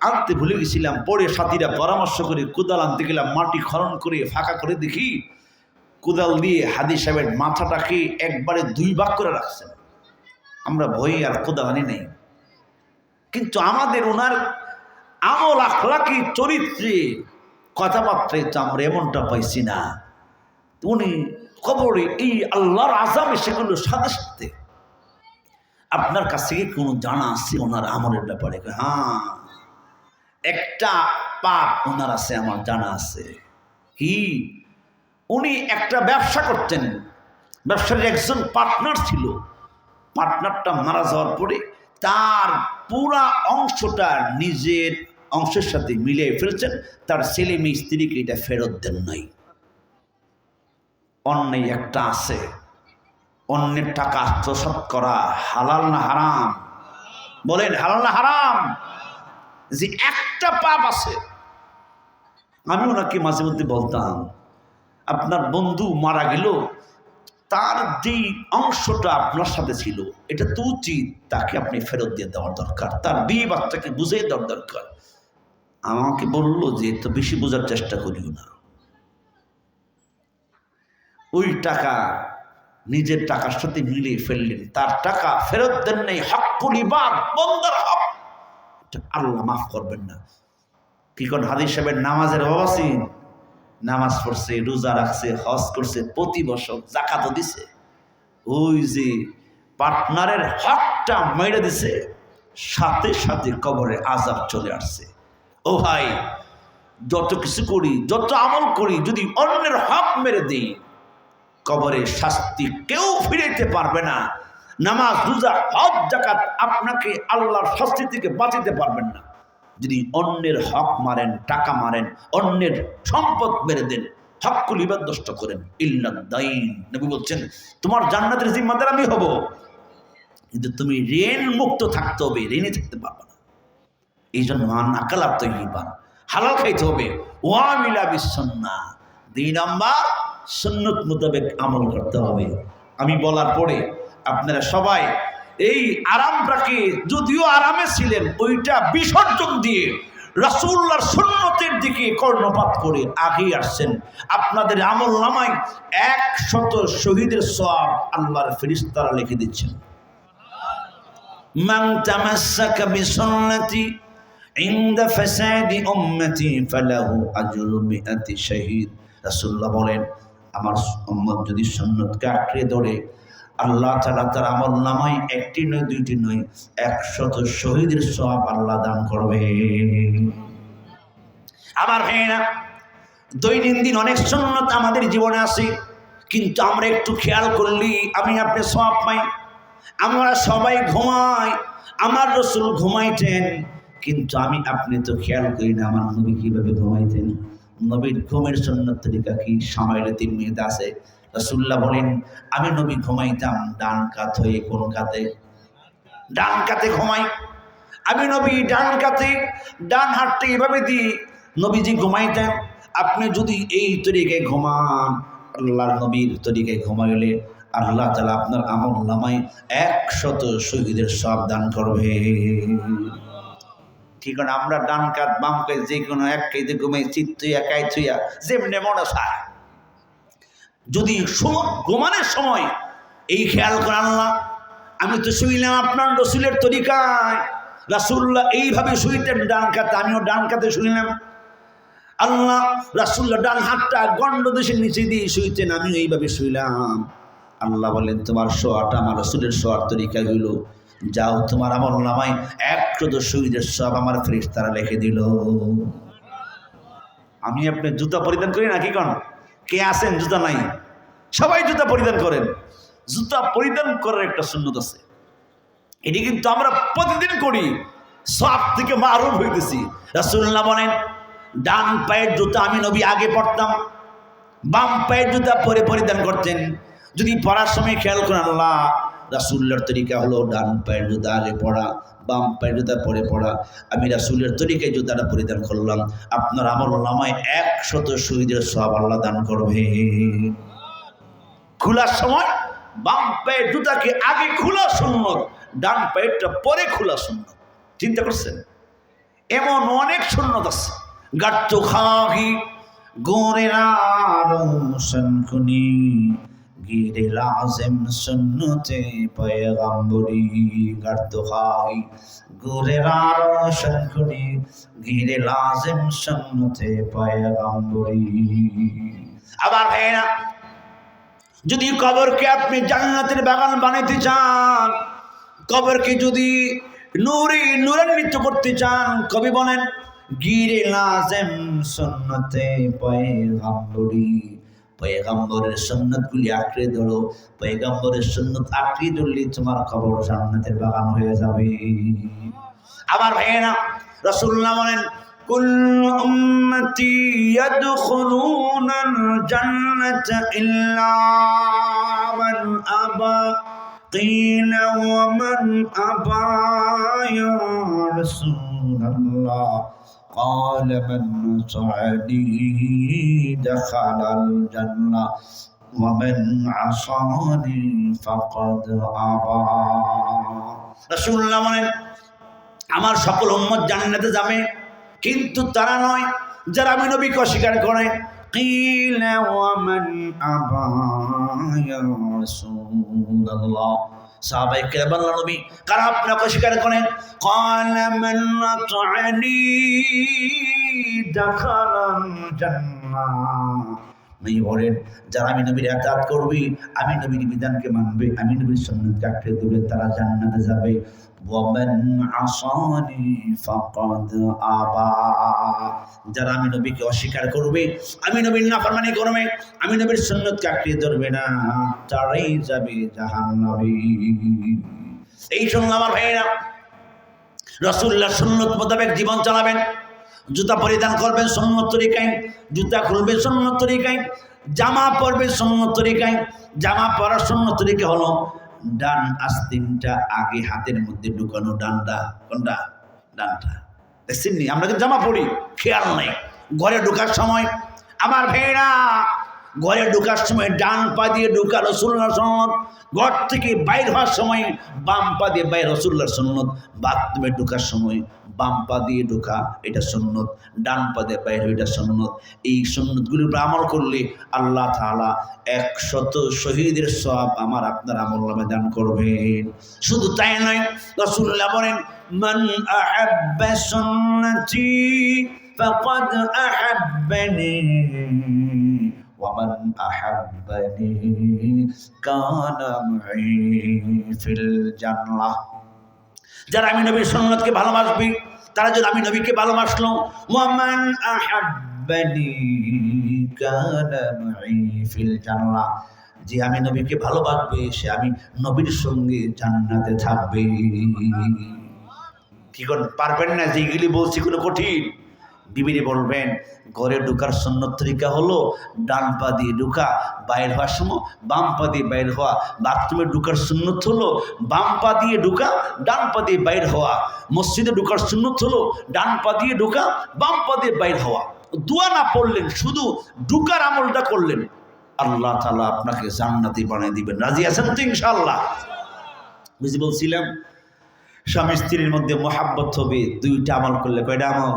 আনতে ভুলে গেছিলাম। পরে সাথীরা পরামর্শ করে কোদাল আনতে গেলাম, মাটি খনন করে ফাঁকা করে দেখি কোদাল দিয়ে হাদী সাহেবের মাথাটাকে একবারে 2 ভাগ করে রাখছেন। আমরা ভয়ে আর কোদাল আনি নেই, কিন্তু আমাদের ওনার আমল আখলাকি চরিত্রে কথাবার্তায় তো আমরা এমনটা পাইছি না। উনি কবরে এই আল্লাহর আযাবে সেগুলো সাথে সাথে আপনার কাছ থেকে কোনো জানা আছে ওনার আমলের ব্যাপারে? হ্যাঁ, একটা পাপ ওনার আছে, আমার জানা আছে। কি? উনি একটা ব্যবসা করতেন, ব্যবসার একজন পার্টনার ছিল, পার্টনারটা মারা যাওয়ার পরে তার পুরা অংশটা নিজের অংশের সাথে মিলিয়ে ফেলছেন, তার ছেলে মেয়ে স্ত্রীকে এটা ফেরত দেন নাই। অন্যায় একটা আছে, অন্যের টাকা আত্মসাৎ করা হালাল না হারাম? বলেন হালাল না হারাম? যে একটা পাপ আছে। আমি ওনাকে মাঝে মধ্যে বলতাম আপনার বন্ধু মারা গেল, তার যেই অংশটা আপনার সাথে ছিল এটা তো উচিত তাকে আপনি ফেরত দিয়ে দেওয়ার দরকার, তার বিয়ে বাচ্চাকে বুঝিয়ে দেওয়ার দরকার। আমাকে বললো যে তো বেশি বোঝার চেষ্টা করিও না, ওই টাকা নিজের টাকার সাথে মিলিয়ে ফেললেন, তার টাকা ফেরত দেন নাই। হকুল ইবাদ, বন্দার হক, আল্লাহ মাফ করবেন না। কি কোন হাদী সাহেবের নামাজের অবাসীন, নামাজ পড়ছে, রোজা রাখছে, হজ করছে, প্রতি বছর যাকাতও দিছে, ওই যে পার্টনারের হকটা মেরে দিছে, সাথে সাথে কবরে আযাব চলে আসছে। ও ভাই, যত কিছু করি, যত আমল করি, যদি অন্যের হক মেরে দিই কবরে শাস্তি কেউ ফিরাইতে পারবে না। নামাজ, রোজা, হজ, যাকাত আপনাকে আল্লাহর শাস্তি থেকে বাঁচাতে পারবেন না। যদি অন্যের হক মারেন, টাকা মারেন, অন্যের সম্পদ মেরে দেন, হকুল ইবাদ নষ্ট করেন, ইল্লাদ দাইন, নবী বলছেন তোমার জান্নাতের জিম্মাদার আমি হব, কিন্তু তুমি ঋণ মুক্ত থাকতে হবে, ঋণে থাকতে পারবে না। এই জন্য আকালা তৈবান, হালাল খাইতে হবে। ওয়ামিলা বিসুন্নাহ, 2 নাম্বার সুন্নত মোতাবেক আমল করতে হবে। আমি বলার পরে আপনারা সবাই এই আরামটাকে, যদিও আরামে ছিলেন, ওইটা বিসর্জন দিয়ে রাসূলুল্লাহর সুন্নতের দিকে কর্ণপাত করে আগিয়ে আসছেন, আপনাদের আমলনামায় 100 শহীদের সওয়াব আল্লাহর ফেরেশতারা লিখে দিচ্ছেন। মান তামাসসাকা বিসুন্নতি ইনদা ফাসাদি উম্মতি ফালাহু আজরু মিআতি শাহীদ। রাসূলুল্লাহ বলেন, আমার উম্মত যদি সুন্নতকে আঁকড়ে ধরে, আল্লাহ তাআলা তার আমলনামায় একটি নয় দুইটি নয় 100 শহীদের সওয়াব আল্লাহ দান করবে। আমার ভাইয়েরা, দৈনন্দিন অনেক সুন্নত আমাদের জীবনে আছে, কিন্তু আমরা একটু খেয়াল করলি আমি আপনি সওয়াব পাই। আমরা সবাই ঘুমাই, আমার রাসূল ঘুমাইতেন, কিন্তু আমি আপনি তো খেয়াল করি না আমার নবী কিভাবে ঘুমাইতেন। নবীর ঘুমের সুন্নত তরিকা কি? শামাইলে তিরমিজিতে আছে, রাসূলুল্লাহ বলেন, আমি নবী ঘুমাইতাম ডান কাত হয়ে। কোন কাতে? ডান কাতে ঘুমাই আমি নবী, ডান কাতে, ডান হাতটা এভাবে দিই নবীজি ঘুমাইতেন। আপনি যদি এই তরিকায় ঘুমান, আল্লাহর নবীর তরিকায় ঘুমাইলে আল্লাহ তাআলা আপনার আমলনামায় 100 শহীদের সওয়াব দান করবে। ঠিক না? আমরা ডান কাত বাম কাত যে কোনো এক কাইতে ঘুমাই, চিত্ত একাই থুইয়া যেমনি মনে চায়। যদি ঘুমানোর সময় এই খেয়াল করে, আল্লাহ আমি তো শুইলাম আপনার রাসূলের তরিকায়, রাসূলুল্লাহ এইভাবে শুইতেন ডান কাতে, আমিও ডান কাতে শুইলাম। আল্লাহ রাসূলুল্লাহ ডান হাতটা গন্ডদেশের নিচে দিয়ে শুইতেন, আমিও এইভাবে শুইলাম। আল্লাহ বলেন, তোমার শোয়াটা আমার রাসূলের শোয়ার তরিকা হইল, যাও তোমার আমলনামায় 100 শহীদের সওয়াব আমার ফেরেশতারা লিখে দিল। আমি আপনি জুতা পরিধান করি না? কি কোন কে আছেন জুতা নাই? সবাই জুতা পরিধান করেন। জুতা পরিধান করার একটা সুন্নত আছে, এটি কিন্তু আমরা প্রতিদিন করি, সওয়াব থেকে মাহরুম হইতেছি। রাসূলুল্লাহ বলেন, ডান পায়ের জুতা আমি নবী আগে পরতাম, বাম পায়ের জুতা পরে পরিধান করতেন। যদি পরার সময় খেয়াল করেন, আল্লাহ রাসূলের তরিকা হলো ডান পায়ের জুতা আগে পরা, বাম পায়ের জুতা পরে পড়া। আমি রাসূলের তরিকায় জুতাটা পরিধান করলাম, আপনার আমলনামায় 100 শহীদের সওয়াব আল্লাহ দান করবে। খোলার সময় বাম পায়ের জুতাকে আগে খোলা সুন্নত, ডান পায়েরটা পরে খোলা সুন্নত। চিন্তা করছেন? এমন অনেক সুন্নত আছে। গাট্ট খাহি গোরেরা রোশন কুনি গিরে লাজেম সুন্নতে পয়গম্বরি। গাট্ট খাহি গোরেরা রোশন কুনি গিরে লাজেম সুন্নতে পয়গম্বরি। আবার ভাইরা, যদি কবরকে আপনি জান্নাতের বাগান বানাইতে চান, কবরকে যদি নূরান্বিত করতে চান, কবি বলেন, গিরে লাজেম সুন্নতে পয়গম্বরি। পয়গম্বরের সুন্নতগুলি আঁকড়ে ধরো, পয়গম্বরের সুন্নত আঁকড়ে ধরলে তোমার কবর জান্নাতের বাগান হয়ে যাবে। আবার ভাইয়েরা, রাসূলুল্লাহ বলেন, কুল্লু উম্মতি ইয়াদখুলুনাল জান্নাতা ইল্লা মান আবা। কিলা ওয়া মান আবা ইয়া রাসূলাল্লাহ? ক্বালা মান আতা'নি দাখালাল জান্নাহ ওয়া মান আসানি ফাকাদ আবা। রাসূলুল্লাহ বলেন, আমার সকল উম্মত জান্নাতে যাবে, কিন্তু তারা নয় যারা আমি নবীকে অস্বীকার করে। কিলা ওয়া মান আবা ইয়া রাসূলুল্লাহ? সাহাবায়ে কেরাম বললেন, নবী কারা আপনাকে অস্বীকার করেন? ক্বালা মান আতা'নি দাখালাল জান্নাহ। নবী বলেন, যারা আমি নবীর ইতাআত করবে, আমি নবীর বিধানকে মানবে, আমি নবীর সুন্নাতকে আঁকড়ে ধরবে, তারা জান্নাতে যাবে। ওয়া মান আসানি ফাকাদ আবা। যারা আমি নবীকে অস্বীকার করবে, আমি নবীর নাফরমানি করবে, আমি নবীর সুন্নাতকে আঁকড়ে ধরবে না, তারাই যাবে জাহান্নামে। এই জন্য আমার ভাইয়েরা, রাসূলুল্লাহর সুন্নত মোতাবেক জীবন চালাবেন, জুতা পরিধান করবেন সুন্নত তরিকায়, জুতা খুলবেন সুন্নত তরিকায়, জামা পরবেন সুন্নত তরিকায়। জামা পরার সুন্নত তরিকা হলো ডান আস্তিনটা আগে হাতের মধ্যে ঢুকানো, ডানটা কোনটা? ডানটা। দেখছেন নি? আমরা কিন্তু জামা পরি, খেয়াল নাই। ঘরে ঢোকার সময় আমার ভাইয়েরা, ঘরে ঢোকার সময় ডান পা দিয়ে ঢোকা রাসূলুল্লাহর সুন্নত, ঘর থেকে বাইর হওয়ার সময় বাম পা দিয়ে বাইর রাসূলুল্লাহর সুন্নত, বাথরুমে ঢোকার সময় বাম পা দিয়ে ঢোকা এটা সুন্নত, ডান পা দিয়ে বাইর হওয়া এটা সুন্নত। এই সুন্নতগুলির উপর আমল করলে আল্লাহ তাআলা 100 শহীদের সওয়াব আমার আপনার আমলনামায় দান করবেন। শুধু তাই নয়, রাসূলুল্লাহ বলেন মান আহাব্বা সুন্নতি ফাকাদ আহাব্বানি ওয়া মান আহাব্বানি কানা মাই ফিল জান্নাহ। যারা আমি নবীর সুন্নতকে ভালোবাসবে তারা যদি আমি নবীকে ভালোবাসলো, ওয়া মান আহাব্বানি কানা মাই ফিল জান্নাহ, যে আমি নবীকে ভালোবাসবে সে আমি নবীর সঙ্গে জান্নাতে থাকবে। কি করেন পারবেন না? যেগুলি বলছি কোনো কঠিন? বিবিরে বলবেন ঘরে ঢোকার সুন্নত তরিকা হলো ডান পা দিয়ে ঢোকা, বাইর হওয়ার সময় বাম পা দিয়ে বাইর হওয়া। বাথরুমে ঢোকার সুন্নত হলো বাম পা দিয়ে ঢোকা, ডান পা দিয়ে বাইর হওয়া। মসজিদে ঢোকার সুন্নত হলো ডান পা দিয়ে ঢোকা, বাম পা দিয়ে বাইর হওয়া। দোয়া না পড়লেন, শুধু ঢোকার আমলটা করলেন, আল্লাহ তাআলা আপনাকে জান্নাতি বানিয়ে দিবেন। রাজি আছেন তো ইনশাআল্লাহ? বুঝি বলছিলাম স্বামী স্ত্রীর মধ্যে মহাব্বত হবে দুইটা আমল করলে। কয়টা আমল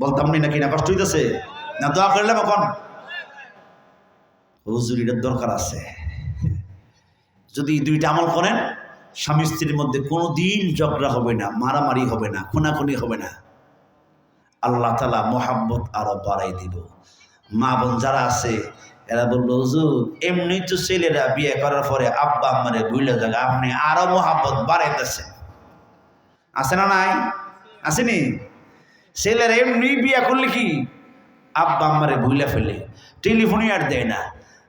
বলতাম নাকি? না কষ্ট হইতেছে না? দোয়া করলাম এখন হুজুর এটার দরকার আছে। যদি দুইটা আমল করেন স্বামী স্ত্রীর মধ্যে কোনো দিন ঝগড়া হবে না, মারামারি হবে না, খুনাখুনি হবে না। আল্লাহ তাআলা মহাব্বত আরো বাড়াই দিব। মা বোন যারা আছে এরা বললো হুজুর এমনি তো ছেলেরা বিয়ে করার পরে আব্বা আম্মারে ভুলে যায়, আপনি আরো মহাব্বত বাড়াইতেছেন। আছে না নাই? আসেনি? ছেলেরা এমনি বিয়ে করলে কি আব্বা আম্মারে ভুলে ফেলে, টেলিফোনই আর দেয় না,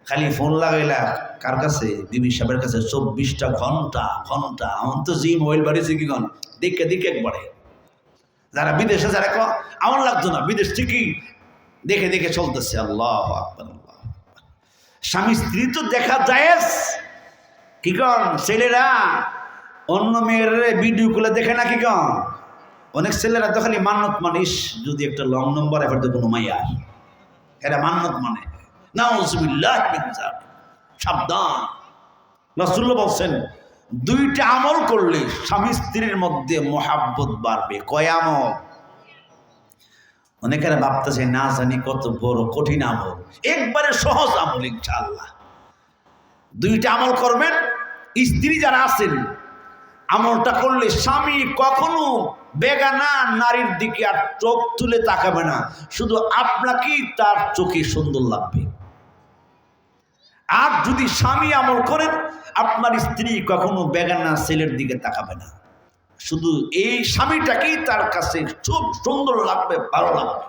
খালি ফোন লাগাইলা কার কাছে? বিবি সাহেবের কাছে 24টা ঘন্টা ঘন্টা। আমার তো যে মোবাইল বাড়িছে কি গন দেখে দেখে একবারে। যারা বিদেশে যারা আমার লাগতো না, বিদেশ থেকেই দেখে দেখে চলতেছে। আল্লাহু আকবার, আল্লাহু আকবার। স্বামী স্ত্রী তো দেখা যায় কি কন? ছেলেরা অন্য মেয়ের ভিডিও গুলো দেখে না কি কন? অনেক ছেলেরা তো খালি মান্নত মানিস যদি একটা লং নম্বর এবার তো কোনো মাইয়া এরা মান্নত মানে। নাউজুবিল্লাহ মিন যালিক। সাবধান। রাসূলুল্লাহ বলছেন দুইটা আমল করলে স্বামী স্ত্রীর মধ্যে মহাব্বত বাড়বে। কয় আমল? অনেকেরা ভাবতেছে না জানি কত বড় কঠিন আমল, একবারে সহজ আমল ইনশাআল্লাহ। দুইটা আমল করবেন। স্ত্রী যারা আছেন আমলটা করলে স্বামী কখনো বেগানা নারীর দিকে আর চোখ তুলে তাকাবে না, শুধু আপনাকেই তার চোখে সুন্দর লাগবে। আর যদি স্বামী আমল করেন আপনার স্ত্রী কখনো বেগানা ছেলের দিকে তাকাবে না, শুধু এই স্বামীটাকেই তার কাছে খুব সুন্দর লাগবে, ভালো লাগবে।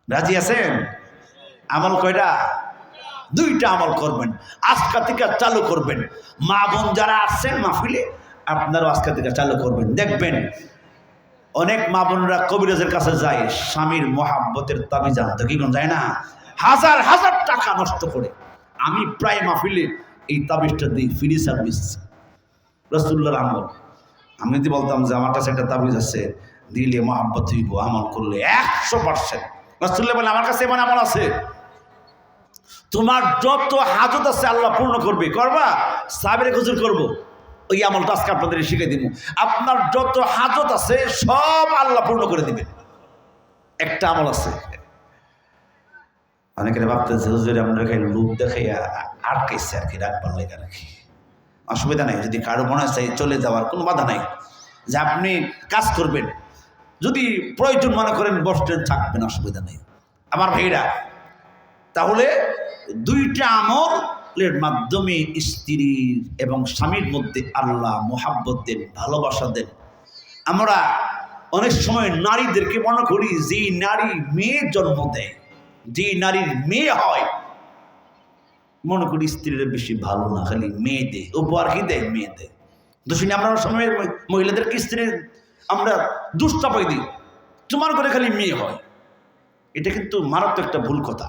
রাজি আছেন? আমল কয়টা? দুইটা আমল করবেন। আজকে থেকে চালু করবেন। মা বোন যারা আছেন মাহফিলে আপনারাও আজকে থেকে চালু করবেন। দেখবেন অনেক মা বোনরা কবিরাজের কাছে যায় স্বামীর মহাব্বতের তাবিজ আনতে, কি কোন যায় না? হাজার হাজার টাকা নষ্ট করে। আমি প্রায় মাহফিলে এই তাবিজটা দিই, ফ্রি সার্ভিস, রাসূলুল্লাহর আমল। আমি যদি বলতাম যে আমার কাছে একটা তাবিজ আছে, দিলে মহাব্বত হইব, আমল করলে 100%। রাসূলুল্লাহ বলে আমার কাছে এমন আমল আছে, তোমার যত হাজত আছে আল্লাহ পূর্ণ করবে। করবা? সাবির হুজুর করবো। ওই আমলটা আজকে আপনাদের শিখিয়ে দিব। আপনার যত হাজত আছে সব আল্লাহ পূর্ণ করে দিবেন। একটা আমল আছে। অনেকের ভাবতেছে হুজুর আমরা খালি লোক দেখাইয়া আটকাইছে আর কি, রাখবার লেগে রাখি। অসুবিধা নাই, যদি কারো মনে চাই চলে যাওয়ার কোনো বাধা নাই, যে আপনি কাজ করবেন, যদি প্রয়োজন মনে করেন বসতেন থাকবেন, অসুবিধা নেই আমার ভাইরা। তাহলে দুইটা আমলের মাধ্যমে স্ত্রী এবং স্বামীর মধ্যে আল্লাহ মোহাব্বত দেন, ভালোবাসা দেন। আমরা অনেক সময় নারীদেরকে মনে করি যে নারী মেয়ে জন্ম দেয়, যে নারীর মেয়ে হয়, মনে করি স্ত্রীরা বেশি ভালো না, খালি মেয়ে দেয়, উপহার কি দেয়? মেয়ে দেয়। দোষিনী আমরা সময় মহিলাদেরকে স্ত্রীর আমরা দুষ্টাপাই দিই, তোমার করে খালি মেয়ে হয়। এটা কিন্তু মারাত্মক একটা ভুল কথা।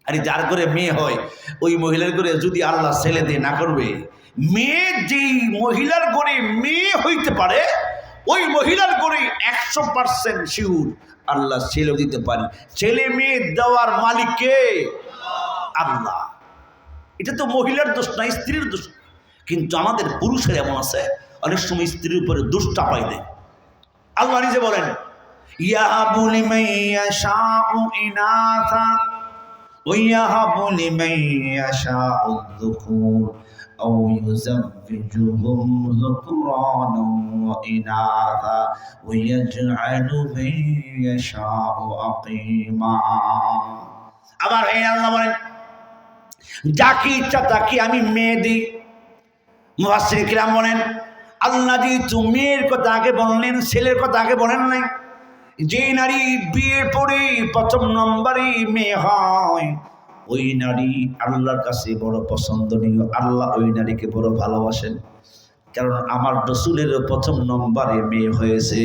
আর যার করে মেয়ে হয় ওই মহিলার করে যদি আল্লাহ ছেলে দিয়ে না করবে, মেয়ে যেই মহিলার করে মেয়ে হইতে পারে ওই মহিলার করে 100% শিওর আল্লাহ ছেলে দিতে পারে। ছেলে মেয়ে দেওয়ার মালিক কে? আল্লাহ। এটা তো মহিলার দোষ না, স্ত্রীর দোষ। কিন্তু আমাদের পুরুষের এমন আছে অনেক সময় স্ত্রীর উপরে দুষ্টাপাই দেয়, আল্লাহ নিজে বলেন ইয়াহাবু লিমান ইয়াশাউ ইনাসা ওয়া ইয়াহাবু লিমান ইয়াশাউ যুকুর আও ইউযাওবিজুহুম যুকরানা ওয়া ইনাসা ওয়া ইয়াজআলু মান ইয়াশাউ আকিমা। আবার এই আল্লাহ বলেন যাকে ইচ্ছা তাকে আমি মেয়ে দিই। মুফাসসিরিন কিরাম বলেন আল্লাহ যেহেতু মেয়ের কথা আগে বললেন, ছেলের কথা আগে বলেন নাই। যে নারী বিয়ের পরে প্রথম নম্বরে মেয়ে হয় ওই নারী আল্লাহর কাছে বড় পছন্দনীয়, আল্লাহ ওই নারীকে বড় ভালোবাসেন। কারণ আমার রাসূলের প্রথম নম্বরে মেয়ে হয়েছে।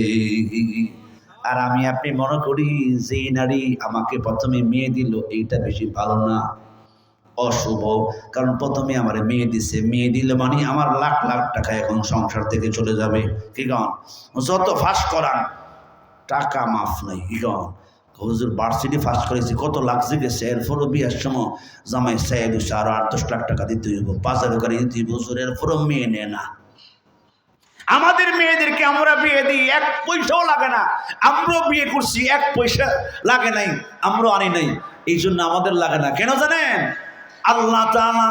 আর আমি আপনি মনে করি যে নারী আমাকে প্রথমে মেয়ে দিল এইটা বেশি ভালো না, অশুভ। কারণ প্রথমে আমার মেয়ে দিছে, মেয়ে দিলে মানে আমার লাখ লাখ টাকা এখন সংসার থেকে চলে যাবে। কি কন? যত ফাঁস করান টাকা মাফ নাই। কি কন? হুজুর ভার্সিটি ফার্স্ট করেছি, কত লাগছে গেছে, এরপরও বিয়ের সময় জামাই সাহেব আরো 8-10 লাখ টাকা দিতে হইব, 5,000 করে দিতে হইব। হুজুর এরপরও মেয়ে নেয় না। আমাদের মেয়েদেরকে আমরা বিয়ে দিই, 1 পয়সাও লাগে না। আমরাও বিয়ে করছি, 1 পয়সা লাগে নাই, আমরাও আনি নাই। এই জন্য আমাদের লাগে না। কেন জানেন? আল্লাহ তাআলা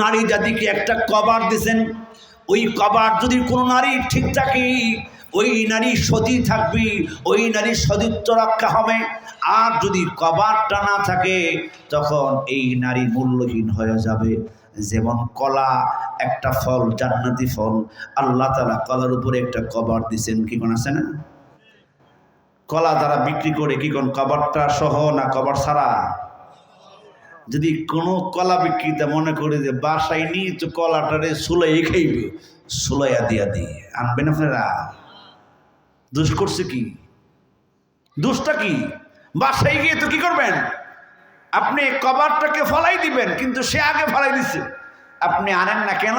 নারী জাতিকে একটা কবর দিয়েছেন। ওই কবর যদি কোনো নারী ঠিক থাকে ওই নারী সতী থাকবে, ওই নারী সতীত্ব রক্ষা হবে। আর যদি কবরটা না থাকে তখন এই নারী মূল্যহীন হয়ে যাবে। যেমন কলা একটা ফল, জান্নাতি ফল, আল্লাহ তাআলা কলার উপরে একটা কবর দিয়েছেন। কি কোন আছে না? কলা যারা বিক্রি করে কি কোন কবরটা সহ না কবর ছাড়া? যদি কোনো কলা বিক্রেতা মনে করে যে বাসায় নিয়ে তো কলাটারে সুলাই খাইবে, সুলাইয়া দিয়া দিয়ে আনবেন আপনারা? দোষ করছে কি? দোষটা কি? বাসায় গিয়ে তো কি করবেন? আপনি কবরটাকে ফলাই দিবেন, কিন্তু সে আগে ফলাই দিছে, আপনি আনেন না কেন?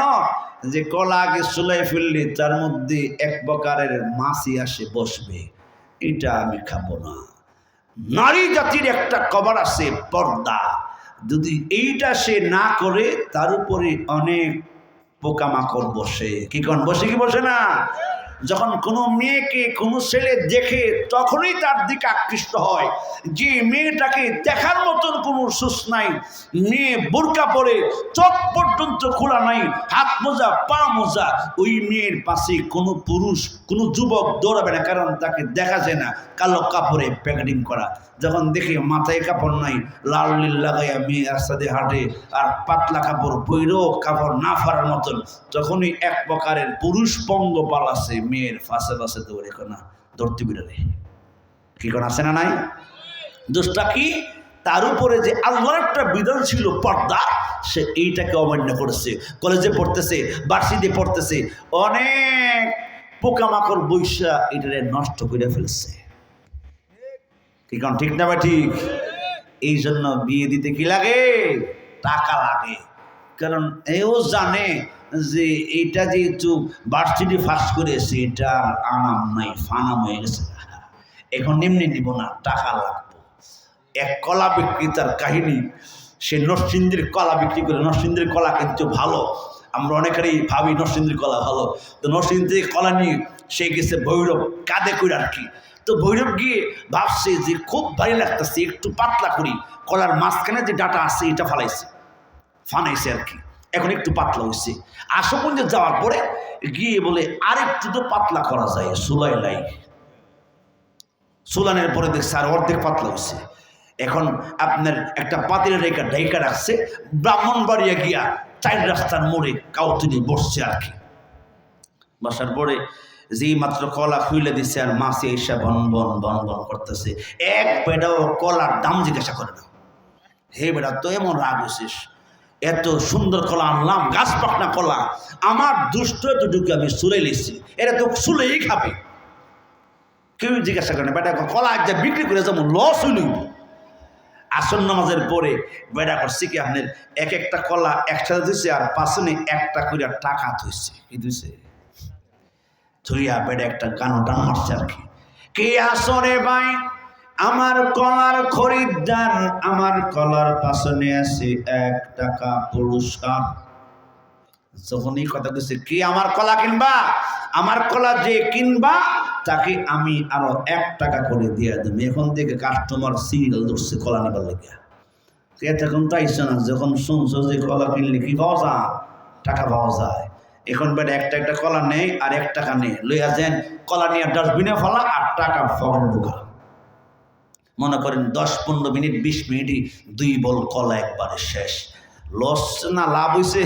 যে কলা আগে সুলাই ফেললে তার মধ্যে এক প্রকারের মাছি আসে বসবে, এটা আমি খাবো না। নারী জাতির একটা কবর আছে, পর্দা। যদি এইটা সে না করে তার উপরে অনেক পোকামাকড় বসে। কি কোন বসে কি বসে না? যখন কোনো মেয়েকে কোনো ছেলে দেখে তখনই তার দিকে আকৃষ্ট হয়। যে মেয়েটাকে দেখার মতন কোনো সুস নাই, মেয়ে বোরকা পরে চোখ পর্যন্ত খোলা নাই, হাত মোজা পা মোজা, ওই মেয়ের পাশে কোনো পুরুষ কোনো যুবক দৌড়াবে না, কারণ তাকে দেখা যায় না কালো কাপড়ে প্যাকেটিং করা। যখন দেখে মাথায় কাপড় নাই, লাল নীল লাগাইয়া মেয়ে রাস্তাতে হাঁটে আর পাতলা কাপড় বইরও কাপড় না ফারার মতন, তখনই এক প্রকারের পুরুষ পঙ্গপাল আছে মেয়ের ফাঁসে ফাঁসে দৌড়ে না ধরতে বিড়ালে। কি কোন আছে না নাই? দোষটা কি? তার উপরে যে আল্লাহর একটা বিধান ছিল পর্দা, সে এইটাকে অমান্য করেছে। কলেজে পড়তেছে, ভার্সিটিতে পড়তেছে, অনেক পোকামাকড় বৈশা এটারে নষ্ট করে ফেলছে। কি কোন ঠিক না? ঠিক। এই জন্য বিয়ে দিতে কি লাগে? টাকা লাগে। কারণ এও জানে যে এইটা যেহেতু ভার্সিটি ফার্স্ট করেছে, এটা আনাম নাই, ফানাম হয়ে গেছে, এখন এমনি নিব না, টাকা লাগবে। এক কলা বিক্রেতার কাহিনী, সে নরসিংদীর কলা বিক্রি করে। নরসিংদীর কলা কিন্তু ভালো, আমরা অনেকেরই ভাবি নরসিংদীর কলা ভালো। তো নরসিংদীর কলা নিয়ে সে গেছে ভৈরব, কাঁধে করে আর কি। তো ভৈরব গিয়ে ভাবছে যে খুব ভারী লাগতেছে, একটু পাতলা করি। কলার মাঝখানে যে ডাটা আছে এটা ফানাইছে আর কি, এখন একটু পাতলা হয়েছে। আশুগঞ্জে যাওয়ার পরে গিয়ে বলে আরেকটু তো পাতলা করা যায়, সুলাই সুলানের পরে দেখছে আর অর্ধেক পাতলা হয়েছে। এখন আপনার একটা পাতিলের রেখা ঢাইকা রাখছে, ব্রাহ্মণবাড়িয়া গিয়া 4 রাস্তার মোড়ে কাউতুনি বসছে আর কি। বসার পরে যেই মাত্র কলা খুইলে দিচ্ছে আর মাছি এসে বন বন বন বন করতেছে। এক বেটাও কলার দাম জিজ্ঞাসা করে না। হে বেটা, তো এমন রাগ হয়েছিস, এত সুন্দর কলা আনলাম, গাছ পাকনা কলা, আমার দুষ্ট এতটুকু আমি সুলাই লিখছি, এটা তো সুলেই খাবে। কেউ জিজ্ঞাসা করে না। বেটা কলা একটা বিক্রি করে যেমন লস হইল। আসন নামাজের পরে বেটা করছে কি, আপনার এক একটা কলা একসাথে দিচ্ছে আর পাশনে একটা করে টাকা থইছে। কি দিছে? থইয়া বেটা একটা গান টান মারছে আর কি। কে আসরে ভাই আমার কলার খরিদ্দার, আমার কলার পাশনে আছে 1 টাকা পুরস্কার। যখন এই কথা বলছে, কি আমার কলা কিনবা? আমার কলা যে কিনবা তাকে আমি আরো 1 টাকা করে দিয়ে দেবো। এখন থেকে কাস্টমার সিরিয়াল ধরছে কলা নেবার লেগে। এতক্ষণ তো আইসো না, যখন শুনছো যে কলা কিনলে কি পাওয়া যায়, টাকা পাওয়া যায়। এখন বেটা একটা কলা নেই আর 1 টাকা নেই, লইয়া যান কলা নিয়ে ডাস্টবিনে ফেলা আর টাকা ফগর ঢোকা। মনে করেন 10-15 মিনিট 20 মিনিটই 2 বল কলা একবারে শেষ। লস না লাভ হইছে?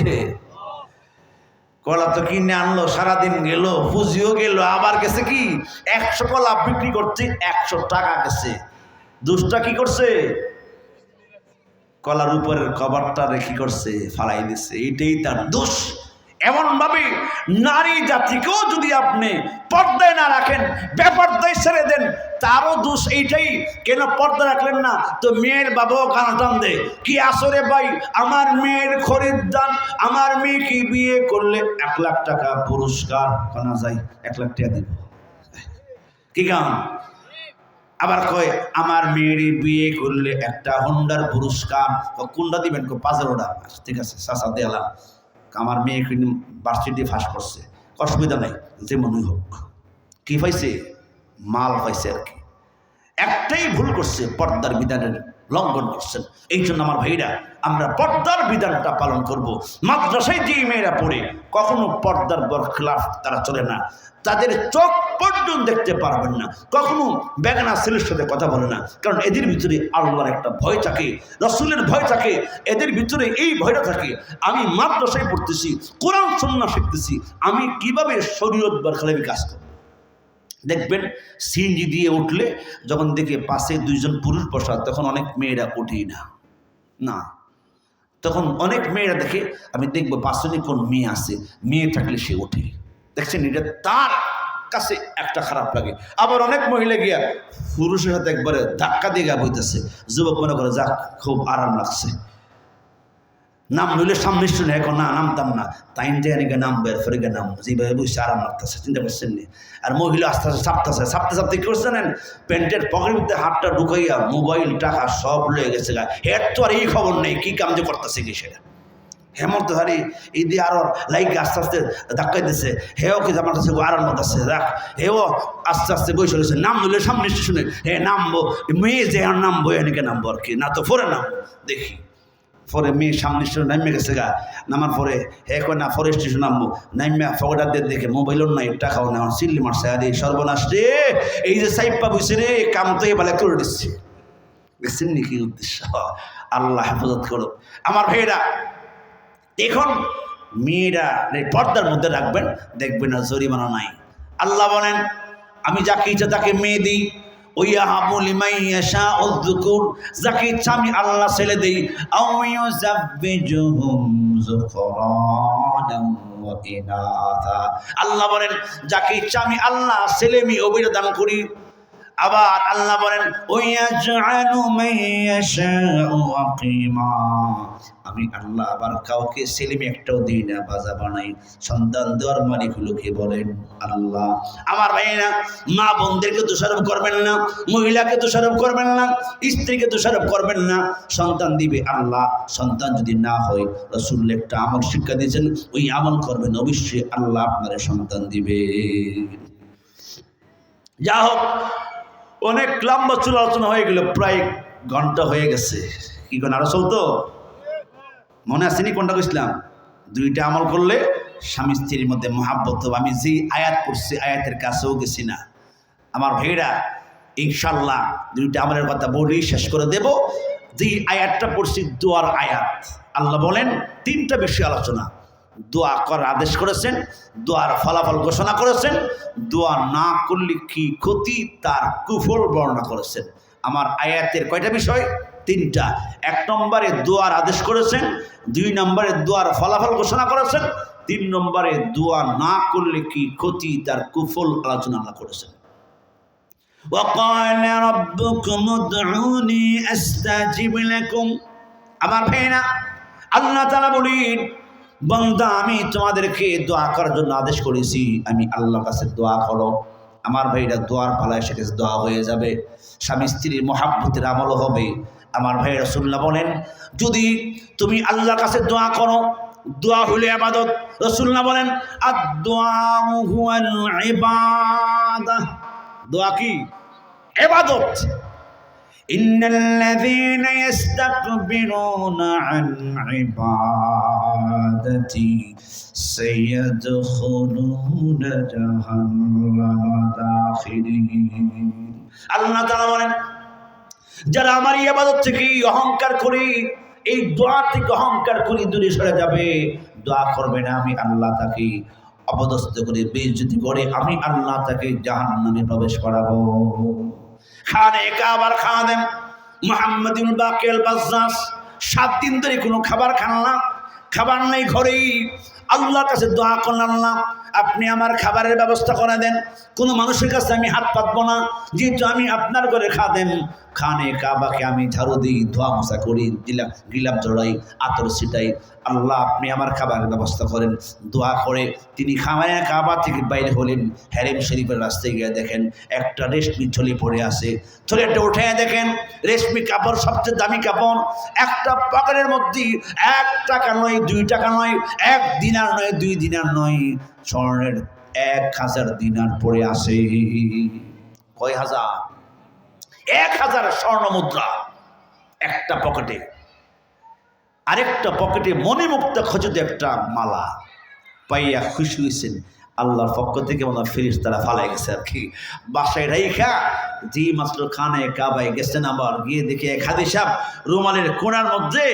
কলা তো কিনে আনলো, সারাদিন গেল, পুঁজিও গেল, আবার গেছে কি 100 কলা বিক্রি করতে 100 টাকা গেছে। দুষ্টা কি করছে? কলার উপরের কভারটা রেখে করছে, ফালাই দিচ্ছে। এইটাই তার দোষ। এমনভাবে নারী জাতিকেও যদি আপনি পর্দায় না রাখেন, বেপর্দায় ছেড়ে দেন, তারও দোষ এইটাই। কেন পর্দা রাখলেন না? তো মেয়ের বাবাও কানা টান দেয়, কি আসরে ভাই আমার মেয়ের খরিদ্দার, আমার মেয়েকে বিয়ে করলে 1 লাখ টাকা পুরস্কার, কানা যায় 1 লাখ টাকা দিব, কি কাম? আবার কয় আমার মেয়ের বিয়ে করলে একটা হোন্ডার পুরস্কার। কোনটা দিবেন? 5,000 টাকা। ঠিক আছে চাচা দিলাম, আমার মেয়ে কিন্তু ভার্সিটি ফার্স্ট করছে, অসুবিধা নাই, যেমনই হোক। কি পাইছে? মাল পাইছে আর কি। একটাই ভুল করছে, পর্দার বিধানের লঙ্ঘন করছেন। এই জন্য আমার ভাইরা, আমরা পর্দার বিধানটা পালন করব। মাদ্রাসায় যে মেয়েরা পড়ে কখনো পর্দার বরখলাফ তারা চলে না, তাদের চোখ পর্যন্ত দেখতে পারবেন না, কখনো বেগানা ছেলের সাথে কথা বলে না। কারণ এদের ভিতরে আল্লাহর একটা ভয় থাকে, রসুলের ভয় থাকে, এদের ভিতরে এই ভয়টা থাকে। আমি মাদ্রাসায় পড়তেছি, কোরআন সুন্নাহ শিখতেছি, আমি কিভাবে শরীয়ত বরখলাফি কাজ করব। দেখবেন সিএনজি দিয়ে উঠলে যখন দেখে পাশে 2 জন পুরুষ বসা, তখন অনেক মেয়েরা উঠেই না, তখন অনেক মেয়েরা দেখে, আমি দেখবো পাশে কোন মেয়ে আছে, মেয়ে থাকলে সে ওঠে। দেখছেন, এটা তার কাছে একটা খারাপ লাগে। আবার অনেক মহিলা গিয়া পুরুষের সাথে একবারে ধাক্কা দিয়ে গা বইতেছে, যুবক মনে করে যাক খুব আরাম লাগছে, নাম নইলে সামনে শুনে এখন না নামতাম না, তাই যে নামবো, এরপরে গিয়ে নামবো, যেভাবে বসে আরাম লাগতেছে, চিন্তা করছেন নি? আর মহিলা আস্তে আস্তে চাপতে কি করছে জানেন? প্যান্টের পকেটের মধ্যে হাতটা ঢুকাইয়া মোবাইল টাকা সব লয়ে গেছে গা। এর তো আর এই খবর নেই কি কাম যে করতেছে কি সেটা। হেমন্ত হারি এই দিয়ে আরো লাইক আস্তে আস্তে ধাক্কাই দিচ্ছে, হেও কি আমার কাছে আরাম লাগতেছে, দেখ হেও আস্তে আস্তে বসে গেছে, নাম নইলে সামনে শুনে হে নামবো, মেয়ে যে আর নামবো এনেকে নামবো আর কি, না তো পরে নামবো। দেখি পরে মেয়ে সামনে স্টেশন নামে গেছে গা, নামার পরে হে কয় না পরে স্টেশন নামবো, নামে ফগড়াদের দেখে মোবাইলও নাই, টাকাও নেই, চিল্লি মারছে, আরে সর্বনাশ রে, এই যে সাইপা বইছে রে, কাম তো এবেলা করে দিচ্ছে। দেখছেন নি কি উদ্দেশ্য? আল্লাহ হেফাজত করুক। আমার ভাইয়েরা, এখন মেয়েরা পর্দার মধ্যে রাখবেন, দেখবেন না জরিমানা নাই। আল্লাহ বলেন আমি যাকে ইচ্ছা তাকে মেয়ে দিই, যাকে ইচ্ছা আমি আল্লাহ ছেলে দেই। আল্লাহ বলেন যাকে ইচ্ছা আমি আল্লাহ ছেলে মেয়ে অবির দান করি। আবার আল্লাহ বলেন আমি আল্লাহ আবার কাউকে ছেলে মেয়ে একটাও দিই না, বাজা বানাই। সন্তান দেওয়ার মালিক হলো কে বলেন? আল্লাহ। আমার ভাইয়েরা, মা বোনদেরকে দোষারোপ করবেন না, মহিলাকে দোষারোপ করবেন না, স্ত্রীকে দোষারোপ করবেন না। সন্তান দিবে আল্লাহ। সন্তান যদি না হয়, রাসূল একটা আমল শিক্ষা দিয়েছেন, ওই আমল করবেন, অবশ্যই আল্লাহ আপনার সন্তান দিবে। যা হোক, অনেক লম্বা চুল আলোচনা হয়ে গেল, প্রায় ঘন্টা হয়ে গেছে। কি কোন আরো চলতো? মনে আসেনি কোনটা কইছিলাম? 2টা আমল করলে স্বামী স্ত্রীর মধ্যে মহাব্বত হবে। আমি যে আয়াত পড়ছি আয়াতের কাছেও গেছি না। আমার ভাইরা, ইনশাল্লাহ 2টা আমলের কথা বলেই শেষ করে দেব। যে আয়াতটা পড়ছি দোয়ার আয়াত। আল্লাহ বলেন 3টা বিষয় আলোচনা। দোয়া করার আদেশ করেছেন, দোয়ার ফলাফল ঘোষণা করেছেন, দোয়া না করলে কি ক্ষতি তার কুফল বর্ণনা করেছেন। আমার আয়াতের কয়টা বিষয়? 3টা। 1 নম্বরে দোয়ার আদেশ করেছেন, 2 নম্বরে দোয়ার ফলাফল ঘোষণা করেছেন, 3 নম্বরে দোয়া না করলে কি ক্ষতি তার কুফল আলোচনা করেছেন। وقال ربكم ادعوني استجب لكم। আমার ভাইরা, আল্লাহ তাআলা বলেন বান্দা আমি তোমাদেরকে দোয়া করার জন্য আদেশ করেছি, আমি আল্লাহর কাছে দোয়া করো। আমার ভাইরা, দোয়ার পালায় এসে গেছে, দোয়া হয়ে যাবে, স্বামী স্ত্রীর মহাব্বতের আমল হবে। আমার ভাই রাসূলুল্লাহ বলেন যদি তুমি আল্লাহর কাছে দোয়া করো, দোয়া হলো ইবাদত। রাসূলুল্লাহ বলেন আদ-দুআ হুয়াল ইবাদাহ। দোয়া কি? ইবাদত। ইন্নাল্লাযীনা ইস্তাকবিরুনা আন ইবাদাতি সায়াদখুলুনা জাহান্নামা দাখিরিন। আল্লাহ তাআলা বলেন, যারা আমার ইবাদত থেকে অহংকার করে, এই দোয়া থেকে অহংকার করে দূরে সরে যাবে, দোয়া করবে না, আমি আল্লাহ তাকে অপদস্থ করে বেইজ্জতি করে আমি আল্লাহ তাকে জাহান্নামে প্রবেশ করাবো। খানে কাবার খাদেম মুহাম্মদুল বাকির বাজ্জাজ 7 দিন ধরে কোনো খাবার খান না, খাবার নেই ঘরেই। আল্লাহর কাছে দোয়া করলেন, আল্লাহ আপনি আমার খাবারের ব্যবস্থা করে দেন, কোনো মানুষের কাছে আমি হাত পাতবো না, যেহেতু আমি আপনার ঘরে খাদেম। খানে কাবাকে আমি ঝাড়ু দিই, ধোয়া মোছা করি, গিলাপ জড়াই, আতর ছিটাই। আল্লাহ আপনি আমার খাবারের ব্যবস্থা করেন। দোয়া করে তিনি খানে কাবা থেকে বাইরে হলেন। হেরেম শরীফের রাস্তায় গিয়ে দেখেন একটা রেশমি থলি পড়ে আছে। থলিটা উঠে দেখেন রেশমি কাপড়, সবচেয়ে দামি কাপড়। একটা পকেটের মধ্যে 1 টাকা নয়, 2 টাকা নয়, 1 দিনার নয়, 2 দিনার নয়, স্বর্ণের 1000 দিনার পড়ে আসে। কয় হাজার? 1000 স্বর্ণ মুদ্রা একটা পকেটে। আরেকটা পকেটে মণিমুক্তা খচিত একটা মালা পাইয়া খুশি হয়েছেন। আল্লাহর পক্ষ থেকে মনে ফেরেশতারা ফালাই গেছে আর কি। বাসায় রাইখা যে মাত্র খানে কাবায় গেছেন, আবার গিয়ে দেখে এক হাদি সাহেব রুমালের কোণার মধ্যে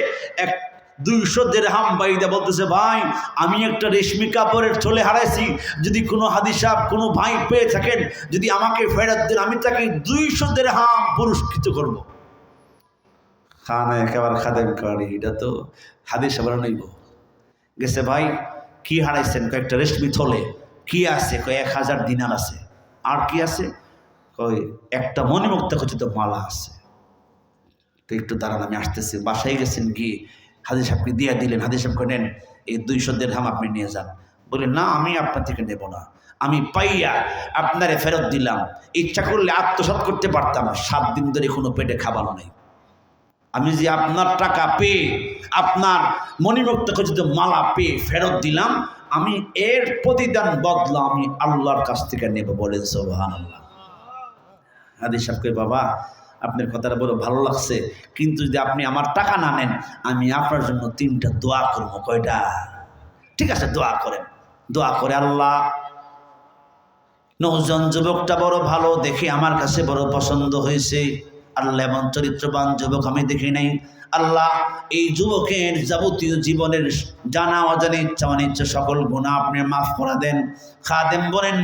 200 দিরহাম বাইদা বলতেছে, ভাই আমি একটা রেশমি কাপড়ের থলে হারাইছি, যদি কোনো হাদি সাহেব কোনো ভাই পেয়ে থাকেন, যদি আমাকে ফেরত দেন, আমি তাকে 200 দিরহাম পুরস্কৃত করব। খানা একেবারে খাদেম করি, এটা তো হাদিস আবার নইব। গেছে, ভাই কি হারাইছেন? কয়েকটা রেশমি থলে। কি আছে? কয় 1000 দিনার আছে। আর কি আছে? কয় একটা মণিমুক্তা খচিত মালা আছে। তো একটু দাঁড়ান, আমি আসতেছি। বাসায় গেছেন, গিয়ে হাদি সাহেবকে দিয়ে দিলেন। হাদি সাহেব নেন, এই 200 দিরহাম আপনি নিয়ে যান। বললেন, না আমি আপনার থেকে নেব না, আমি পাইয়া আপনারে ফেরত দিলাম। ইচ্ছা করলে আত্মসাৎ করতে পারতাম, 7 দিন ধরে কোনো পেটে খাবার নেই। আমি যে আপনার টাকা পেয়ে, আপনার মণিমুক্তা খচিত মালা পেয়ে ফেরত দিলাম, আমি এর প্রতিদান বদলা আমি আল্লাহর কাছ থেকে নেব। বলেন সুবহানাল্লাহ। হাদি সাহেবকে, বাবা আপনার কথাটা বড় ভালো লাগছে, কিন্তু যদি আপনি আমার টাকা না নেন, আমি আপনার জন্য 3টা দোয়া করবো। কয়টা? ঠিক আছে, দোয়া করেন। দোয়া করে, আল্লাহ নওজোয়ান যুবকটা বড় ভালো, দেখে আমার কাছে বড় পছন্দ হয়েছে। আল্লাহ এমন চরিত্রবান যুবক আমি দেখি নাই। আল্লাহ এই যুবকের যাবতীয় জীবনের জানা অজানা ইচ্ছা অনিচ্ছা সকল গুনাহ আপনি মাফ করে দেন। খাদেম বলেন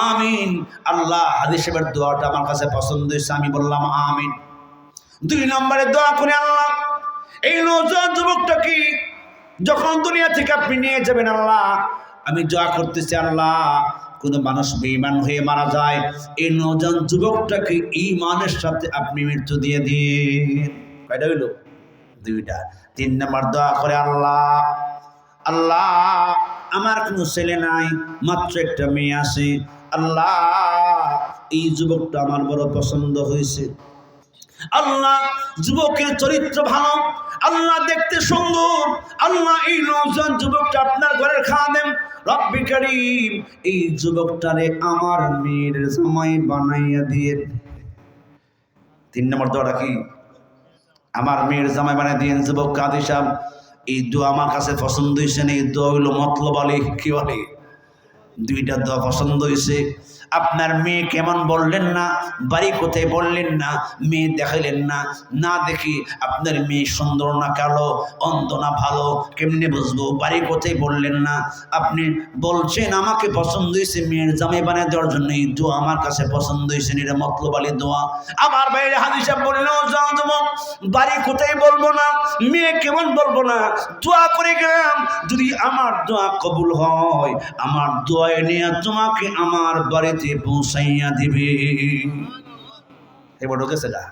আমিন। আল্লাহ হাদি সাহেবের দোয়াটা আমার কাছে পছন্দ হয়েছে, আমি বললাম আমিন। 2 নম্বরে দোয়া করে, আল্লাহ এই নওজোয়ান যুবকটা কি যখন দুনিয়া থেকে আপনি নিয়ে যাবেন, আল্লাহ আমি দোয়া করতেছি, আল্লাহ কোনো মানুষ বেঈমান হয়ে মারা যায়, এই নওজোয়ান যুবকটাকে ঈমানের সাথে আপনি মৃত্যু দিয়ে দিন। কয়টা হইল? 2টা। 3 নম্বর দোয়া করে, আল্লাহ আল্লাহ আমার কোনো ছেলে নাই, মাত্র একটা মেয়ে আছে। আল্লাহ এই যুবকটা আমার বড় পছন্দ হয়েছে। আল্লাহ যুবকের চরিত্র ভালো, আল্লাহ দেখতে সুন্দর। আল্লাহ এই নওজোয়ান যুবকটা আপনার ঘরের খাদেম, রব্বি করিম এই যুবকটারে আমার মেয়ের জামাই বানাইয়া দিয়ে। 3 নম্বর দোয়াটা কি? আমার মেয়ের জামাই বানাই দিয়েন। যুবক কাদি সাহেব এই দোয়া আমার কাছে পছন্দ হয়েছে না, এই দোয়া হইল মতলব আলী। কি বলে? 2টা দোয়া পছন্দ হয়েছে। আপনার মেয়ে কেমন বললেন না, বাড়ি কোথায় বললেন না, মেয়ে দেখাইলেন না, না দেখি আপনার মেয়ে সুন্দর না কালো, অন্ধ না ভালো, কেমনে বুঝবো? বাড়ি কোথায় বললেন না, আপনি বলছেন আমাকে পছন্দ হয়েছে মেয়ের জামাই বানিয়ে দেওয়ার জন্য, এই দোয়া আমার কাছে পছন্দ হয়েছে, এটা মতলব আলী দোয়া। আমার বাইরে হাদি সাহেব বললেন, বাড়ি কোথায় বলবো না, মেয়ে কেমন বলবো না, দোয়া করে গেলাম, যদি আমার দোয়া কবুল হয়, আমার দোয়ায় নিয়ে তোমাকে আমার বাড়িতে পৌঁছাইয়া দিবে। এবার ঢুকেছে না,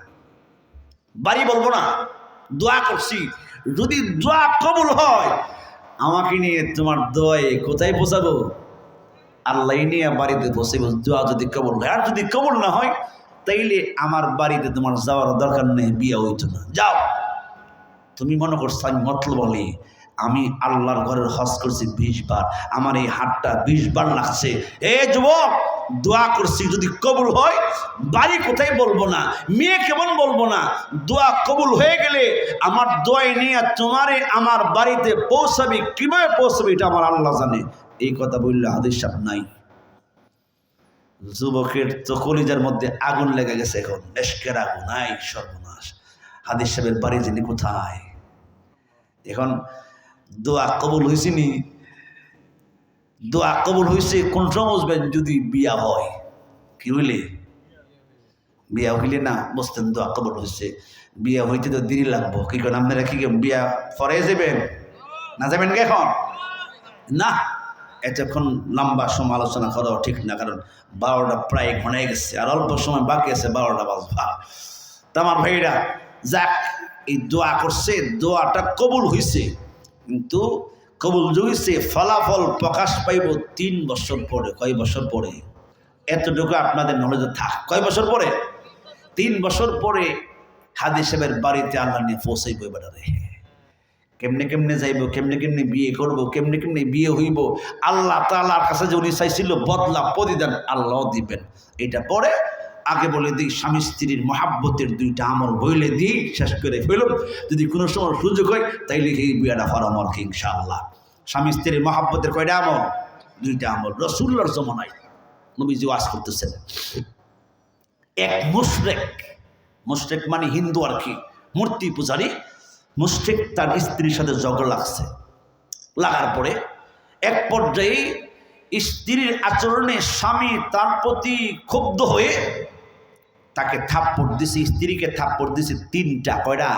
বাড়ি বলবো না, দোয়া করছি, যদি দোয়া কবুল হয় আমাকে নিয়ে তোমার দোয়ায় কোথায় পৌঁছাবো? আল্লাহ নিয়ে বাড়িতে পৌঁছাবো, দোয়া যদি কবুল হয়। আর যদি কবুল না হয় তাইলে আমার বাড়িতে তোমার যাওয়ার দরকার নেই, বিয়ে হইতো না, যাও। তুমি মনে করছো আমি মতলব বলি, আমি আল্লাহর ঘরের হজ করছি 20 বার, আমার এই হাতটা 20 বার লাগছে। এ যুবক দোয়া করছি, যদি কবুল হয় বাড়ি কোথায় বলবো না, মেয়ে কেমন বলবো না, দোয়া কবুল হয়ে গেলে আমার দোয়াই নিয়ে তোমারে আমার বাড়িতে পৌঁছাবি, কিভাবে পৌঁছাবি এটা আমার আল্লাহ জানে। এই কথা বললে হাদিস সাহেব নাই। যুবকের তো কলিজার মধ্যে আগুন লেগে গেছে, এখন এশকের আগুন, নাই সর্বনাশ, হাদিস সাহেবের বাড়ি যিনি কোথায়। এখন দোয়া কবুল হয়েছে নি, দোয়া কবুল হয়েছে কোন সময় বুঝবেন, যদি বিয়া হয়। কি হইলে? বিয়া হইলে না বুঝতেন দোয়া কবুল হয়েছে। বিয়া হইতে তো দেরি লাগবো। কি করেন আপনারা? কি বিয়া পরে যাবেন না যাবেন কি এখন? না, এতক্ষণ লম্বা সময় আলোচনা করাও ঠিক না, কারণ 12টা প্রায় ঘনায় গেছে, আর অল্প সময় বাকি আছে 12টা বাজবা। তা আমার ভাইরা, যাক, এই দোয়া করছে, দোয়াটা কবুল হয়েছে, কিন্তু কবুল হয়েছে, ফলাফল প্রকাশ পাইব 3 বছর পরে। কয় বছর পরে? এতটুকু আপনাদের নলেজে থাক। কয় বছর পরে? 3 বছর পরে হাদি সাহেবের বাড়িতে আল্লাহ নিয়ে পৌঁছাইব। এবার কেমনে কেমনে যাইব, কেমনে কেমনে বিয়ে করব, কেমনে কেমনে বিয়ে হইব, আল্লাহ তাআলার কাছে যে উনি চাইছিল বদলা প্রতিদান আল্লাহ দিবেন। এটা পরে আগে বলে দিই, স্বামী স্ত্রীর মহাব্বতের 2টা আমল বইলে দিই, শেষ করে ফেলুন। যদি কোনো সময় সুযোগ হয় তাইলে এই বিয়েটা ফরমর কি ইনশাআল্লাহ। স্বামী স্ত্রীর মহাব্বতের কয়টা আমল? 2টা আমল। রাসূলুল্লাহর জমানায় নবীজি ওয়াজ করতেছেন, এক মুশরিক মানে হিন্দু আর কি, মূর্তি পূজারী মুশরিক, তার স্ত্রীর সাথে ঝগড়া লাগছে। লাগার পরে এক পর্যায়ে স্ত্রীর আচরণে স্বামী তার প্রতি ক্ষুব্ধ হয়ে তাকে থাপ্পড় দিছে, স্ত্রীকে থাপ্পড় দিছে 3টা। কয়টা?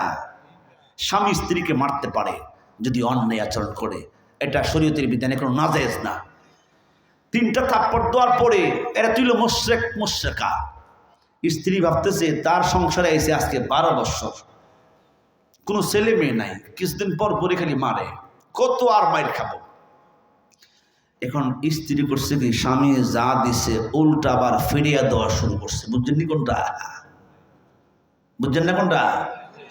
স্বামী স্ত্রীকে মারতে পারে যদি অন্যায় আচরণ করে, এটা শরীয়তের বিধানে কোনো নাজায়েজ না। 3টা থাপ্পড় দেওয়ার পরে এরা তুইল মুশরিকা। স্ত্রী ভাবতেছে তার সংসারে এসে আজকে 12 বছর, কোনো ছেলে মেয়ে নাই, কিছুদিন পর পরে খালি মারে, কত আর মায়ের খাবো। এখন স্ত্রী করছে কি, স্বামী যা দিছে উল্টা আবার ফিরিয়া দেওয়া শুরু করছে। বুঝছেন নি কোনটা? বুঝছেন না কোনটা?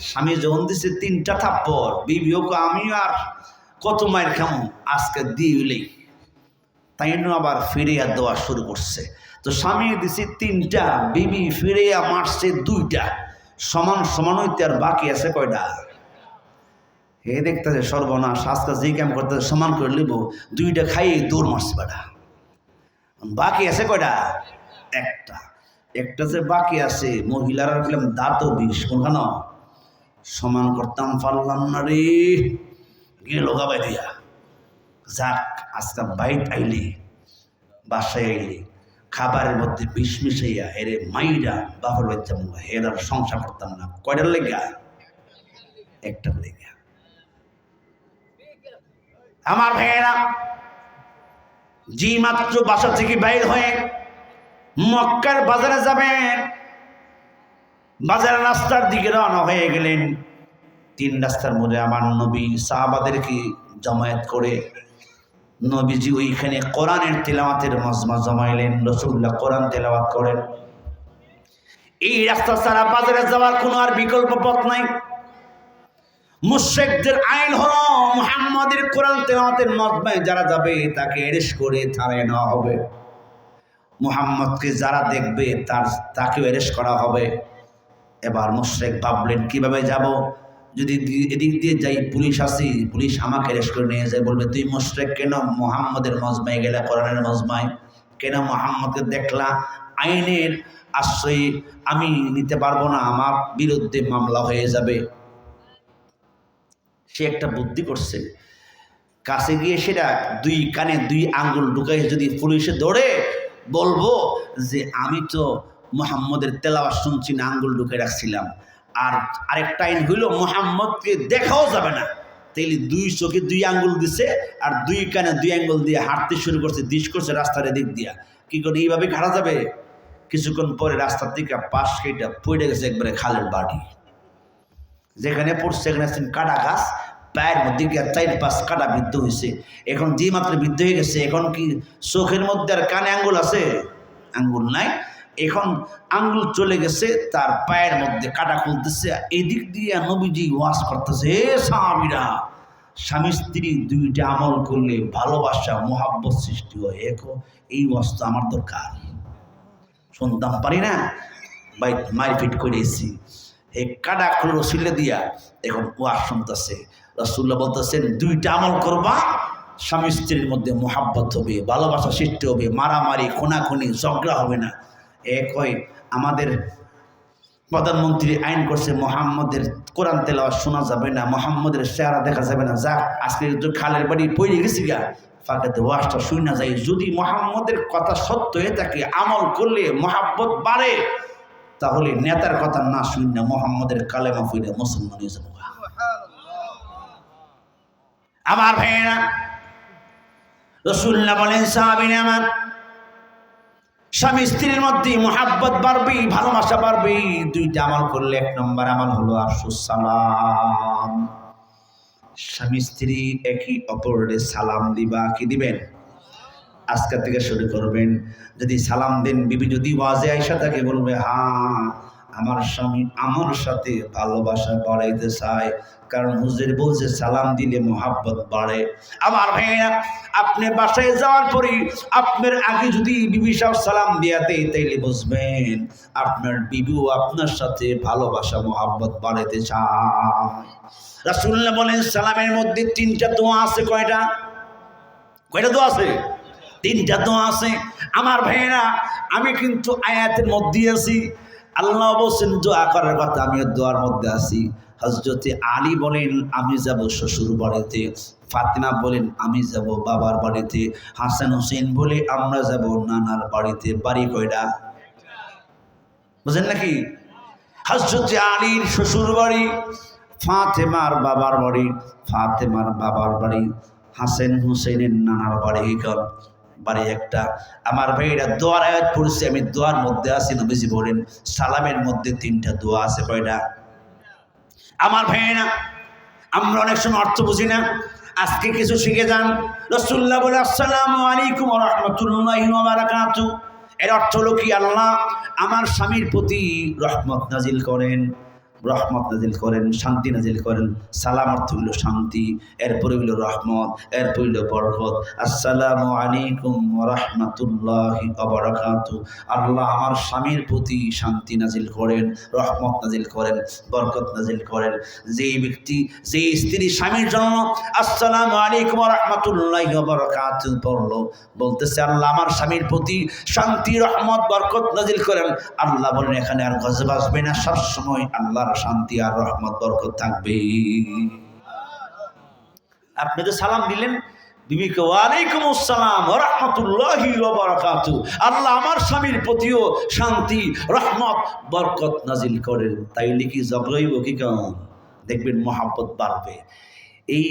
স্বামী যখন দিছে 3টা থাপ্পড়, বিবিও আমি আর কত মায়ের খামো, আজকে দিলেই তাই আবার ফিরিয়া দেওয়া শুরু করছে। তো স্বামী দিছে 3টা, বিবি ফিরিয়া মারছে 2টা, সমান সমান হইতে আর বাকি আছে কয়টা? হে দেখতেছে সর্বনাশ, আজকে যে কাম করতে সমান করে নিব, 2টা খাইয়ে দৌড় মারছে বেটা, বাকি আছে কয়টা? একটা যে বাকি আছে। মহিলারা বললাম দাঁতও বিষ, কোনখান সমান করতাম পারলাম না রে, গেল গাবাই দিয়া। যাক, আজকে বাইট আইলি, বাসায় আইলি, খাবারের মধ্যে বিষ মিশাইয়া হেরে মাইরা বাপের বাচ্চা হেরার সংসার করতাম না। কয়টার লেগা? একটার লেগা। আমার ভাইয়েরা, জি মাত্র বাসা থেকে বাইর হয়ে মক্কার বাজারে যাবেন, বাজারের রাস্তার দিকে রওনা হয়ে গেলেন। 3 রাস্তার মধ্যে আমার নবী সাহাবাদেরকে জমায়েত করে নবীজি ওইখানে কোরআনের তেলাওয়াতের মজমা জমাইলেন। রাসূলুল্লাহ কোরআন তেলাওয়াত করেন। এই রাস্তা ছাড়া বাজারে যাওয়ার কোনো আর বিকল্প পথ নাই। মুশরিকদের আইন হলো মুহাম্মাদের কোরআন তেলাওয়াতের মজমায় যারা যাবে তাকে অ্যারেস্ট করে থানায় নেওয়া হবে। মুহাম্মদকে যারা দেখবে তাকেও অ্যারেস্ট করা হবে। এবার মুশরিক ভাবলেন কিভাবে যাব, যদি এদিক দিয়ে যাই পুলিশ আসি, পুলিশ আমাকে অ্যারেস্ট করে নিয়ে যায়, বলবে তুই মুশরিক কেন মুহাম্মদের মজমায় গেলা, কোরআনের মজমায় কেন মুহাম্মদকে দেখলা, আইনের আশ্রয় আমি নিতে পারবো না, আমার বিরুদ্ধে মামলা হয়ে যাবে। সে একটা বুদ্ধি করছে, কাছে গিয়ে সেটা 2 কানে 2 আঙ্গুল ঢুকাই যদি পুলিশে দৌড়ে বলবো যে আমি তো মুহাম্মদের তেলাওয়াত শুনছি না, আঙ্গুল ঢুকে রাখছিলাম। আর আরেকটা আইন হইল মুহাম্মদকে দেখাও যাবে না। তাইলে 2 চোখে 2 আঙ্গুল দিছে আর 2 কানে 2 আঙ্গুল দিয়ে হাঁটতে শুরু করছে, দিশ করছে রাস্তার দিক দিয়া। কি করে এইভাবে হাঁটা যাবে? কিছুক্ষণ পরে রাস্তার দিকে পাশ কেটে পড়ে গেছে একবারে খালের বাড়ি। যেখানে পড়ছে সেখানে কাটা গাছ, পায়ের মধ্যে গিয়ে 4-5 কাটা বিদ্ধ হয়েছে। এখন যে মাত্র বিদ্ধ হয়ে গেছে, এখন কি চোখের মধ্যে আর কানে আঙ্গুল আছে? আঙ্গুল নাই। এখন আঙ্গুল চলে গেছে, তার পায়ের মধ্যে কাটা খুলতেছে। এদিক দিয়ে নবীজি ওয়াজ করতেছে, হে সাহাবীরা, স্বামী স্ত্রী 2টা আমল করলে ভালোবাসা মহাব্বত সৃষ্টি হয়। এই ওয়াজ তো আমার দরকার। শুনতাম পারি না ভাই, মারপিট করেছি এই কাটা খুলে রসিলে দিয়া এখন ওয়াজ শুনতেছে। রাসূলুল্লাহ বলতেছেন দুইটা আমল করবা, স্বামী স্ত্রীর মধ্যে মোহাব্বত হবে, ভালোবাসা সৃষ্টি হবে, মারামারি খুনাখুনি ঝগড়া হবে না। এক হয় আমাদের প্রধানমন্ত্রী আইন করছে মোহাম্মদের কোরআন তেলাওয়াত শোনা যাবে না, মোহাম্মদের চেহারা দেখা যাবে না। যা আজকে খালের বাড়ি পড়ে গেছি গা ফাঁকাতে ওয়াজটা শুই না যায়। যদি মোহাম্মদের কথা সত্য হয়ে থাকে, আমল করলে মোহাব্বত বাড়ে, তাহলে নেতার কথা না শুই না মোহাম্মদের কালেমা পড়ে মুসলমান হয়ে যাবো। আমার ভাইয়েরা, রাসূলুল্লাহ বলেন সাহাবীরা আমার, স্বামী স্ত্রীর মধ্যে মোহাব্বত বাড়বে, ভালোবাসা বাড়বে দুইটা আমল করলে। এক নম্বর আমল হলো আফসুস সালাম। স্বামী স্ত্রী একই অপরের সালাম দিবা। কি দিবেন? আজকে থেকে শুরু করবেন। যদি সালাম দেন, বিবি যদি ওয়াজে আয়েশা তাকে বলবে হ্যাঁ আমার স্বামী আমার সাথে ভালোবাসা বাড়াইতে চায়, কারণ হুজুর বলছে সালাম দিলে মোহাব্বত বাড়ে। আমার ভাইয়া, আপনি বাসায় যাওয়ার পরে আপনার আগে যদি বিবি সাহেব সালাম দিয়া দেয়, তাইলে বুঝবেন আপনার বিবিও আপনার সাথে ভালোবাসা মোহাব্বত বাড়াইতে চায়। রাসূলুল্লাহ বলেন সালামের মধ্যে তিনটা দোয়া আছে। কয়টা? কয়টা দোয়া আছে? তিনটা দোয়া আছে। আমার ভাইয়েরা, আমি কিন্তু আয়াতের মধ্যে আছি। আল্লাহ বলছেন দোয়া করার কথা, আমিও দোয়ার মধ্যে আছি। হযরতে আলী বলেন আমি যাব শ্বশুর বাড়িতে, ফাতিমা বলেন আমি যাব বাবার বাড়িতে, হাসান হোসেন বলে আমরা যাব নানার বাড়িতে। বাড়ি কয়টা? বুঝেন নাকি? হযরতে আলীর শ্বশুর বাড়ি, ফাতেমার বাবার বাড়ি, ফাতেমার বাবার বাড়ি, হাসান হোসেনের নানার বাড়ি, বাড়ি একটা। আমার ভাইরা, দোয়ার আয়াত পড়ছি, আমি দোয়ার মধ্যে আছি। নবীজি বলেন সালামের মধ্যে তিনটা দোয়া আছে। কয়টা? আমার ভাইরা, আমরা অনেক সময় অর্থ বুঝি না, আজকে কিছু শিখে যান। রাসূলুল্লাহ বলে আসসালামু আলাইকুম ওয়া রাহমাতুল্লাহি ওয়া বারাকাতুহু, এর অর্থ হলো কি? আল্লাহ আমার স্বামীর প্রতি রহমত নাজিল করেন, রহমত নাজিল করেন, শান্তি নাজিল করেন। সালাম অর্থ হইল শান্তি, এরপরে হইল রহমত, এরপর হইল বরকত। আসসালামু আলাইকুম ওয়া রাহমাতুল্লাহি ওয়া বারাকাতুহু, আল্লাহ আমার স্বামীর প্রতি শান্তি নাজিল করেন, রহমত নাজিল করেন, বরকত নাজিল করেন। যেই ব্যক্তি, যেই স্ত্রী স্বামীর জন্য আসসালামু আলাইকুম ওয়া রাহমাতুল্লাহি ওয়া বারাকাতুহু পড়লো, বলতেছে আল্লাহ আমার স্বামীর প্রতি শান্তি, রহমত, বরকত নাজিল করেন। আল্লাহ বলেন এখানে আর গজব আসবে না, সবসময় আল্লাহর শান্তি আর রহমত বরকত থাকবে। আপনি তো সালাম দিলেন বিবিকে, ওয়ালাইকুম আসসালাম ওয়া রাহমাতুল্লাহি ওয়া বারাকাতুহু, আল্লাহ আমার স্বামীর প্রতিও শান্তি, রহমত, বরকত নাজিল করেন। তাইলে কি ঝগড়াইব কি? কেমন দেখবেন মহাব্বত বাড়বে। এই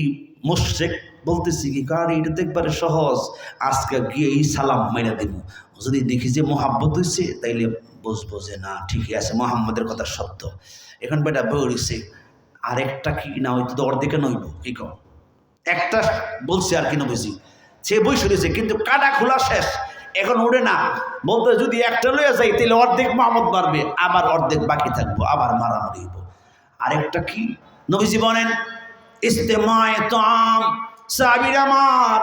মুশরিক বলতেছি কি, কারণ এটা তো একবারে সহজ, আজকে গিয়ে এই সালাম মাইরা দিব, যদি দেখি যে মহাব্বত হয়েছে তাইলে বুঝবো যে না ঠিকই আছে, মোহাম্মদের কথা সত্য। এখন বেটা বলেছে আরেকটা কি না হয়তো তো অর্ধেকে নইব কি কম, একটা বলছে আর কি না বুঝি, সে বই শুনেছে কিন্তু কাটা খোলা শেষ, এখন উড়ে না। বলতে যদি একটা লয়ে যাই তাহলে অর্ধেক মোহাম্মদ মারবে, আবার অর্ধেক বাকি থাকবো, আবার মারামারি হইব। আরেকটা কি নবীজি বলেন ইস্তেমায়ে তাআম, সাহাবীরা আমার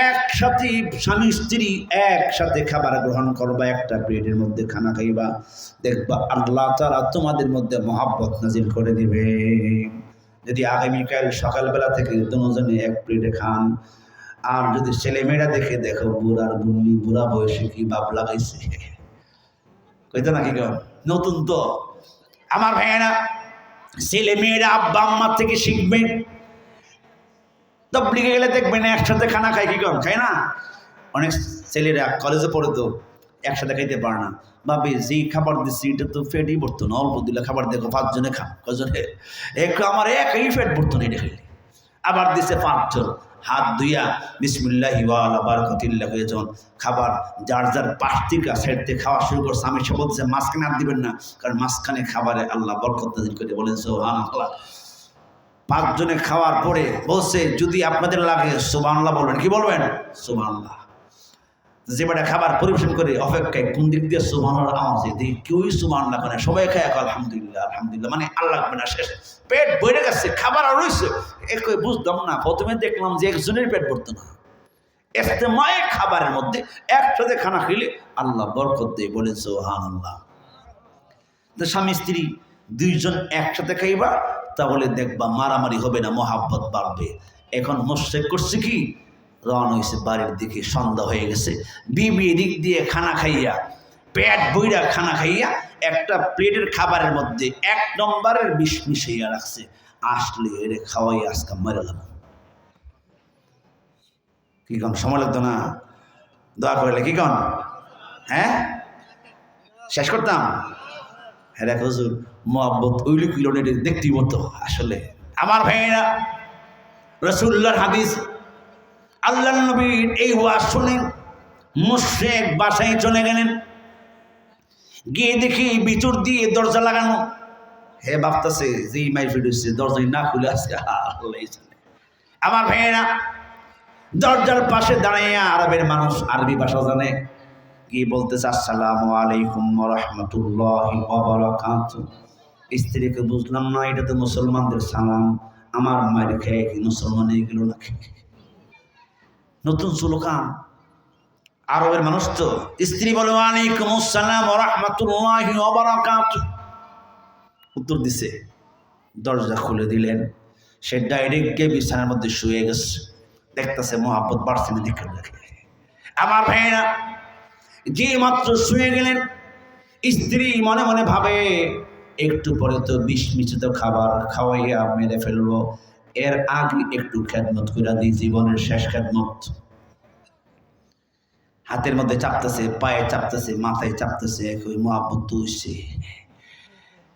একসাথে স্বামী স্ত্রী একসাথে খাবার গ্রহণ করবা, একটা প্লেটের মধ্যে খানা খাইবা, দেখবা আল্লাহ তাআলা তোমাদের মধ্যে মহব্বত নাজিল করে দিবে। যদি আগামীকাল সকালবেলা থেকে দুজনে এক প্লেটে খান, আর যদি ছেলেমেয়েরা দেখে দেখো বুড়ার বুন্নি বুড়া বয়সে কি বাপ লাগাইছে, কইতো নাকি কেউ নতুন তো। আমার ভাইয়েরা, ছেলেমেয়েরা আব্বা আম্মার থেকে শিখবে। তবলিগে গেলে দেখবেন একসাথে খানা খায় কি কম খায় না, অনেক ছেলেরা কলেজে পড়ে তো একসাথে খাইতে পারে না, ভাবে যেই খাবার দিচ্ছি এটা তো ফেটই পড়তো না, অল্প দিলে খাবার দেখো 5 জনে খান, কজনে একটু আমার একই ফেট পড়তো না এটা খাইলে। আবার দিছে 5 জন, হাত ধুইয়া বিসমিল্লাহি ওয়া আলা বারাকাতিল্লাহ হয়ে যখন খাবার যার যার পাশ থেকে সাইড থেকে খাওয়া শুরু করছে, আমি সে বলছে মাঝখানে আর দিবেন না, কারণ মাঝখানে খাবারে আল্লাহ বরকত নাযিল করে, বলেন সুবহানাল্লাহ। 5 জনে খাওয়ার পরে বলছে যদি আপনাদের লাগে সুবহানাল্লাহ বলবেন, কি বলবেন? সুবহানাল্লাহ। যে বেটা খাবার পরিবেশন করে অপেক্ষায় কোন দিক দিয়ে সুবহানাল্লাহ আওয়াজ দিই, কেউই সুবহানাল্লাহ করে, সবাই খায় আলহামদুলিল্লাহ আলহামদুলিল্লাহ, মানে আল্লাহ লাগবে না, শেষ পেট ভরে গেছে, খাবার আর রয়েছে। একই বুঝতাম না, প্রথমে দেখলাম যে একজনের পেট ভরতো না, ইজতেমায়ে খাবারের মধ্যে একসাথে খানা খেলে আল্লাহ বরকত দেয়, বলেন সুবহানাল্লাহ। তো স্বামী স্ত্রী দুইজন একসাথে খাইবা, তাহলে দেখবা মারামারি হবে না, মহাব্বত বাড়বে। এখন মোশরেক করছে কি, রওনা হয়েছে বাড়ির দিকে, সন্ধ্যা হয়ে গেছে, বিবি দিক দিয়ে খানা খাইয়া, পেট বইরা খানা খাইয়া একটা প্লেটের খাবারের মধ্যে 1 নম্বরের বিষ মিশাইয়া রাখছে, আসলে এরে খাওয়াই আজকে মেরে গেল। কি কন, সময় লাগতো না? দোয়া করলে কি কন? হ্যাঁ, শেষ করতাম। হ্যাঁ দেখ হুজুর, মোহাব্বত ওইলি কিলোমিটার দেখতেই মতো। আসলে আমার ভাইয়েরা, রাসূলুল্লাহর হাদিস, আল্লাহ নবীর এই ওয়াজ শুনে মুশরিক বাসায় চলে গেলেন। গিয়ে দেখি ভিতর দিয়ে দরজা লাগানো। হে ভাবতেছে যে মাই ফিডুসে দরজাই না খুলে আজকে আমার ভাইয়েরা, দরজার পাশে দাঁড়াইয়া আরবের মানুষ, আরবি ভাষা জানে, গিয়ে বলতেছে আসসালামু আলাইকুম ওয়া রাহমাতুল্লাহি ওয়া বারাকাতুহু। স্ত্রীকে বুঝলাম না, এটা তো মুসলমানদের সালাম, আমার মায়ের খেয়ে কি মুসলমান হয়ে গেল নাকি? নতুন সুলকান, আরবের মানুষ তো। স্ত্রী বলে ওয়ালাইকুম আসসালাম ওয়া রাহমাতুল্লাহি ওয়া বারাকাতুহু। উত্তর দিছে, দরজা খুলে দিলেন। সে ডাইরেক্ট গিয়ে বিছানার মধ্যে শুয়ে গেছে। দেখতেছে মহাব্বত বাড়ছে না, দেখে দেখে। আমার ভাইয়েরা, যে মাত্র শুয়ে গেলেন, স্ত্রী মনে মনে ভাবে একটু পরে তো বিষ মিশ্রিত খাবার খাওয়াইয়া মেরে ফেলবো, এর আগে একটু খেদমত করে দিই, জীবনের শেষ খেদমত। হাতের মধ্যে চাপতেছে, পায়ে চাপতেছে, মাথায় চাপতেছে, একই মহাব্বত তুলছে।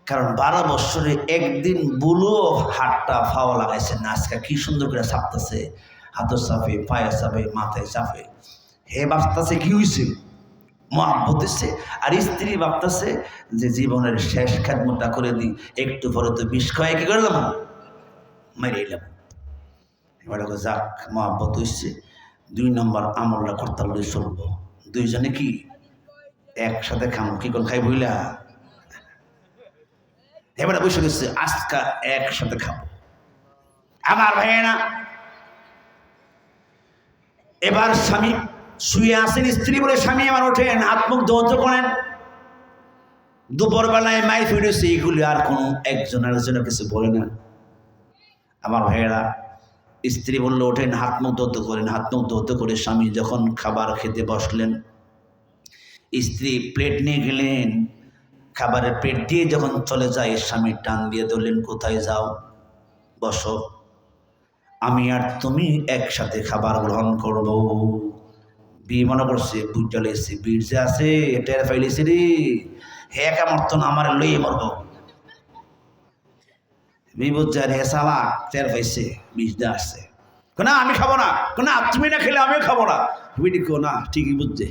কারণ 12 বছরে একদিন বুলো হাতটা ফাওয়া লাগাইছে না, আজকে কি সুন্দর করে চাপতেছে, হাতের চাপে, পায়ে চাপে, মাথায় চাপে। হে ভাবতেছে কি হয়েছে, মহাব্বত হচ্ছে। আর স্ত্রী ভাবতেছে যে জীবনের শেষ খেদমতটা করে দিই, একটু পরে তো বিষ খাওয়াই কি করলাম, মেরে এলাম। এবার যাক, মহাব্বত হচ্ছে। 2 নম্বর আমলটা করতে হলে চলবো। দুইজনে কি একসাথে খামো, কি কোন খাই বইলা, এবারে বসে গেছে, আজকা একসাথে খাবো। আমার ভাইয়েরা, এবার স্বামী শুয়ে আসেন, স্ত্রী বলে স্বামী আমার ওঠেন, হাত মুখ ধৌত করেন। দুপুর বেলায় মাই ফিরেছে, এগুলি আর কোনো একজন আরেকজনের কিছু বলে না। আমার ভাইয়েরা, স্ত্রী বললো ওঠেন, হাত মুখ ধৌত করেন। হাত মুখ ধৌত করে স্বামী যখন খাবার খেতে বসলেন, স্ত্রী প্লেট নিয়ে গেলেন। খাবারের প্লেট দিয়ে যখন চলে যায়, স্বামী টান দিয়ে ধরলেন, কোথায় যাও, বসো, আমি আর তুমি একসাথে খাবার গ্রহণ করব। বি মনে করছে বুঝা লেগেছে, বীর যে আছে টের ফাইলেছে রে, হে কামর্তন আমার লইয়ে মরব। বিবুজার হে সালা টের পাইছে, বিষটা আসছে, না আমি খাবো না, না তুমি না খেলে আমিও খাবো না। বিডি কো না, ঠিকই বুঝছে।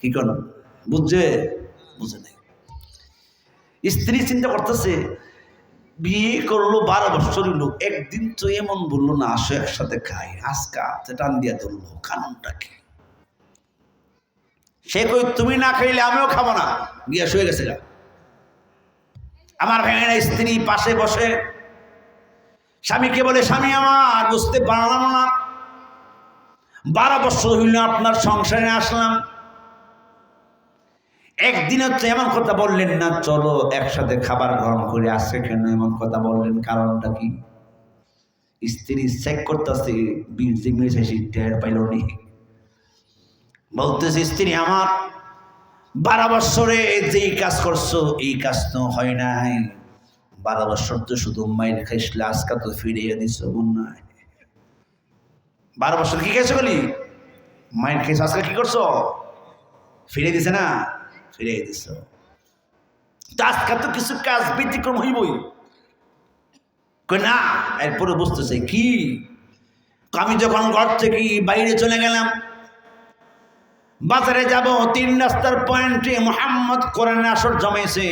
কি কর বুঝছে, বুঝে নাই। স্ত্রী চিন্তা করতেছে, বিয়ে করলো 12 বছরের লোক, একদিন তো এমন বললো না আসো একসাথে খাই, আজকে টান দিয়া ধরলো, কারণটা কি? সে কই তুমি না খাইলে আমিও খাবো না, গিয়া শুয়ে গেছে। আমার ভাইয়েরা, স্ত্রী পাশে বসে স্বামীকে বলে, স্বামী আমার বুঝতে পারলাম না, 12 বছর হইল আপনার সংসারে আসলাম, একদিনও তো এমন কথা বললেন না, চলো একসাথে খাবার গ্রহণ করে, আসছে কেন এমন কথা বললেন, কারণটা কি? স্ত্রী চেক করতেছে, টের পাইল নি। বলতেছে, স্ত্রী আমার 12 বছরে যেই কাজ করছো এই কাজ তো হয় নাই, 12 বছর তো শুধু মায়ের খাইছিলে, আজকে তো ফিরিয়ে দিছ নাই। 12 বছর কি খাইছো বলি, মায়ের খাইছো, আজকে কি করছো, ফিরিয়ে দিছে না, ফিরিয়ে দিছ। আজকে তো কিছু কাজ ব্যতিক্রম হইবই না। এরপরে বুঝতেছে কি, আমি যখন ঘর থেকে বাইরে চলে গেলাম, বাজারে যাব, 3 রাস্তার পয়েন্টে মুহাম্মদ কোরআন আসর জমেছে,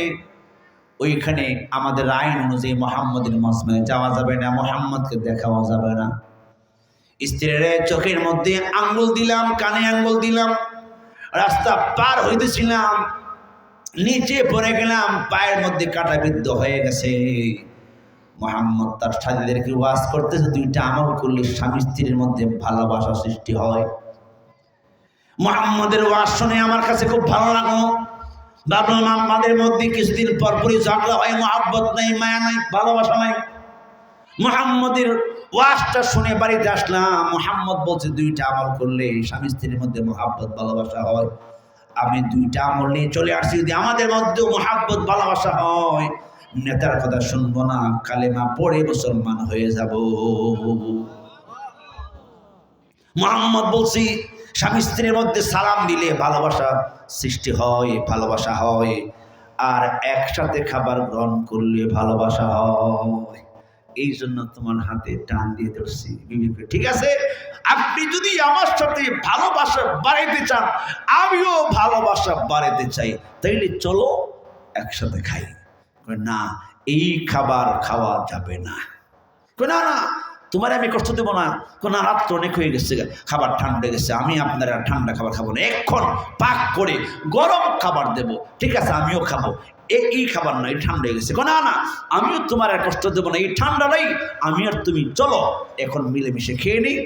ওইখানে আমাদের আইন অনুযায়ী মুহাম্মদের মজমায় যাওয়া যাবে না, মুহাম্মদকে দেখাও যাবে না। স্ত্রীর চোখের মধ্যে আঙ্গুল দিলাম, কানে আঙ্গুল দিলাম, রাস্তা পার হইতেছিলাম, নিচে পড়ে গেলাম, পায়ের মধ্যে কাঁটা বিদ্ধ হয়ে গেছে। মুহাম্মদ তার সাথীদেরকে ওয়াজ করতেছে, দুইটা আমল করলে স্বামী স্ত্রীর মধ্যে ভালোবাসা সৃষ্টি হয়। মুহাম্মদের ওয়াজ শুনে আমার কাছে খুব ভালো লাগলো। ভাবলাম আমাদের মধ্যে কিছুদিন পরপরই ঝগড়া হয়, মহাব্বত নাই, মায়া নাই, ভালোবাসা নাই। মুহাম্মদের ওয়াজটা শুনে বাড়িতে আসলাম। মুহাম্মদ বলছে দুইটা আমল করলে স্বামী স্ত্রীর মধ্যে মহাব্বত ভালোবাসা হয়। আমি দুইটা আমল নিয়ে চলে আসছি, যদি আমাদের মধ্যে মহাব্বত ভালোবাসা হয়, নেতার কথা শুনবো না, কালেমা পড়ে মুসলমান হয়ে যাব। মুহাম্মদ বলছি স্বামী স্ত্রীর মধ্যে সালাম দিলে ভালোবাসা সৃষ্টি হয়, ভালোবাসা হয়। আর একসাথে খাবার গ্রহণ করলে ভালোবাসা হয়। এই জন্য তোমার হাতে টান দিয়ে ধরছি বিবিকে। ঠিক আছে, আপনি যদি আমার সাথে ভালোবাসা বাড়াইতে চান, আমিও ভালোবাসা বাড়াইতে চাই, তাইলে চলো একসাথে খাই। না, এই খাবার খাওয়া যাবে না। না না, তোমার আমি কষ্ট দেবো না। না, রাত তো অনেক হয়ে গেছে, খাবার ঠান্ডা হয়ে গেছে, আমি আপনারা ঠান্ডা খাবার খাবো না, এখন পাক করে গরম খাবার দেব। ঠিক আছে, আমিও খাবো। এই খাবার না, এই ঠান্ডা হয়ে গেছে। না না, আমিও তোমার আর কষ্ট দেবো না, এই ঠান্ডা নাই, আমি আর তুমি চলো এখন মিলেমিশে খেয়ে নিই,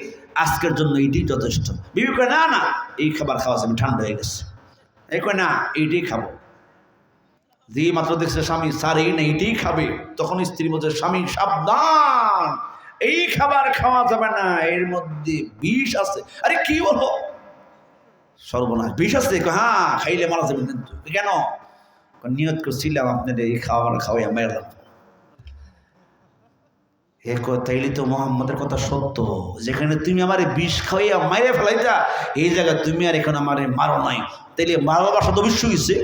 আজকের জন্য এইটাই যথেষ্ট। বিবি কয় না না, এই খাবার খাওয়া আমি ঠান্ডা হয়ে গেছে। এই কয় না, এইটাই খাবো। যে মাত্র দেখছে স্বামী স্যার এই না এইটাই খাবে, তখন স্ত্রী বলছে স্বামী সাবধান, এই খাবার খাওয়া যাবে না, এর মধ্যে বিষ আছে। আরে কি বলো, সর্বনাশ, বিষ আছে? হ্যাঁ, খাইলে মারা যাবে। কিন্তু কেন? নিয়ত করছিলাম আপনার এই খাবার খাওয়াই মারলাম। তাইলে তো মোহাম্মদের কথা সত্য, যেখানে তুমি আমার বিষ খাওয়াইয়া মাইরে ফেলাইতা, এই জায়গায় তুমি আর এখন আমার মারো নাই, তাইলে ভালোবাসা তো অবশ্যই হয়েছে।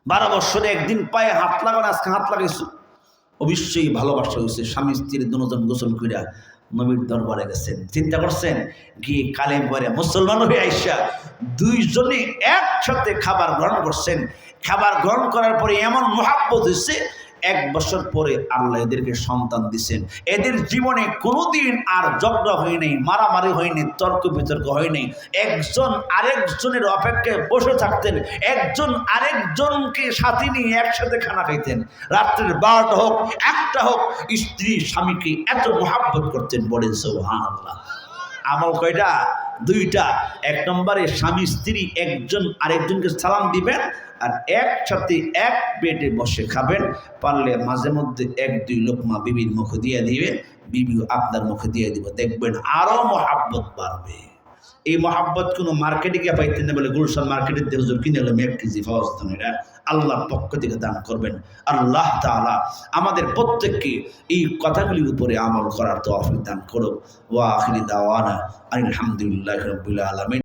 12 বছরে একদিন পায়ে হাত লাগানো, আজকে হাত লাগাইছো, অবশ্যই ভালোবাসা হয়েছে। স্বামী স্ত্রী দুজন গোসল কইরা নবীর দরবারে গেছেন, চিন্তা করছেন, গিয়ে কালেম করে মুসলমান হয়ে আইসা দুইজনে একসাথে খাবার গ্রহণ করছেন। খাবার গ্রহণ করার পরে এমন মহাব্বত হয়েছে, 1 বছর পরে আল্লাহ এদেরকে সন্তান দিচ্ছেন। এদের জীবনে কোনোদিন আর ঝগড়া হয় নাই, মারামারি হয়নি, তর্ক বিতর্ক হয় নাই। একজন আরেকজনের অপেক্ষায় বসে থাকতেন, একজন আরেকজনকে সাথে নিয়ে একসাথে খানা খাইতেন। রাত্রের 12টা হোক 1টা হোক, স্ত্রী স্বামীকে এত মহাব্বত করতেন, বলেন সুবহানাল্লাহ। আমল কয়টা? 2টা। 1 নম্বরে স্বামী স্ত্রী একজন আরেকজনকে সালাম দিবেন, আর একসাথে এক পেটে বসে খাবেন। পারলে মাঝে মধ্যে 1-2 লোকমা বিবির মুখে দিয়ে দিবে, বিবিও আপনার মুখে দিয়ে দিব, দেখবেন আরো মহাব্বত বাড়বে। এই মহাব্বত কোনো মার্কেটে গিয়ে পাইতেন না, বলে গুলশান মার্কেটের দিয়ে হুজুর কিনে এলাম 1 কেজি ফাওয়াস্তান, এটা আল্লাহর পক্ষ থেকে দান করবেন। আল্লাহ তাআলা আমাদের প্রত্যেককে এই কথাগুলির উপরে আমল করার তৌফিক দান করুক। ওয়া আখিরি দাওয়ানা আলহামদুলিল্লাহি রাব্বিল আলামিন।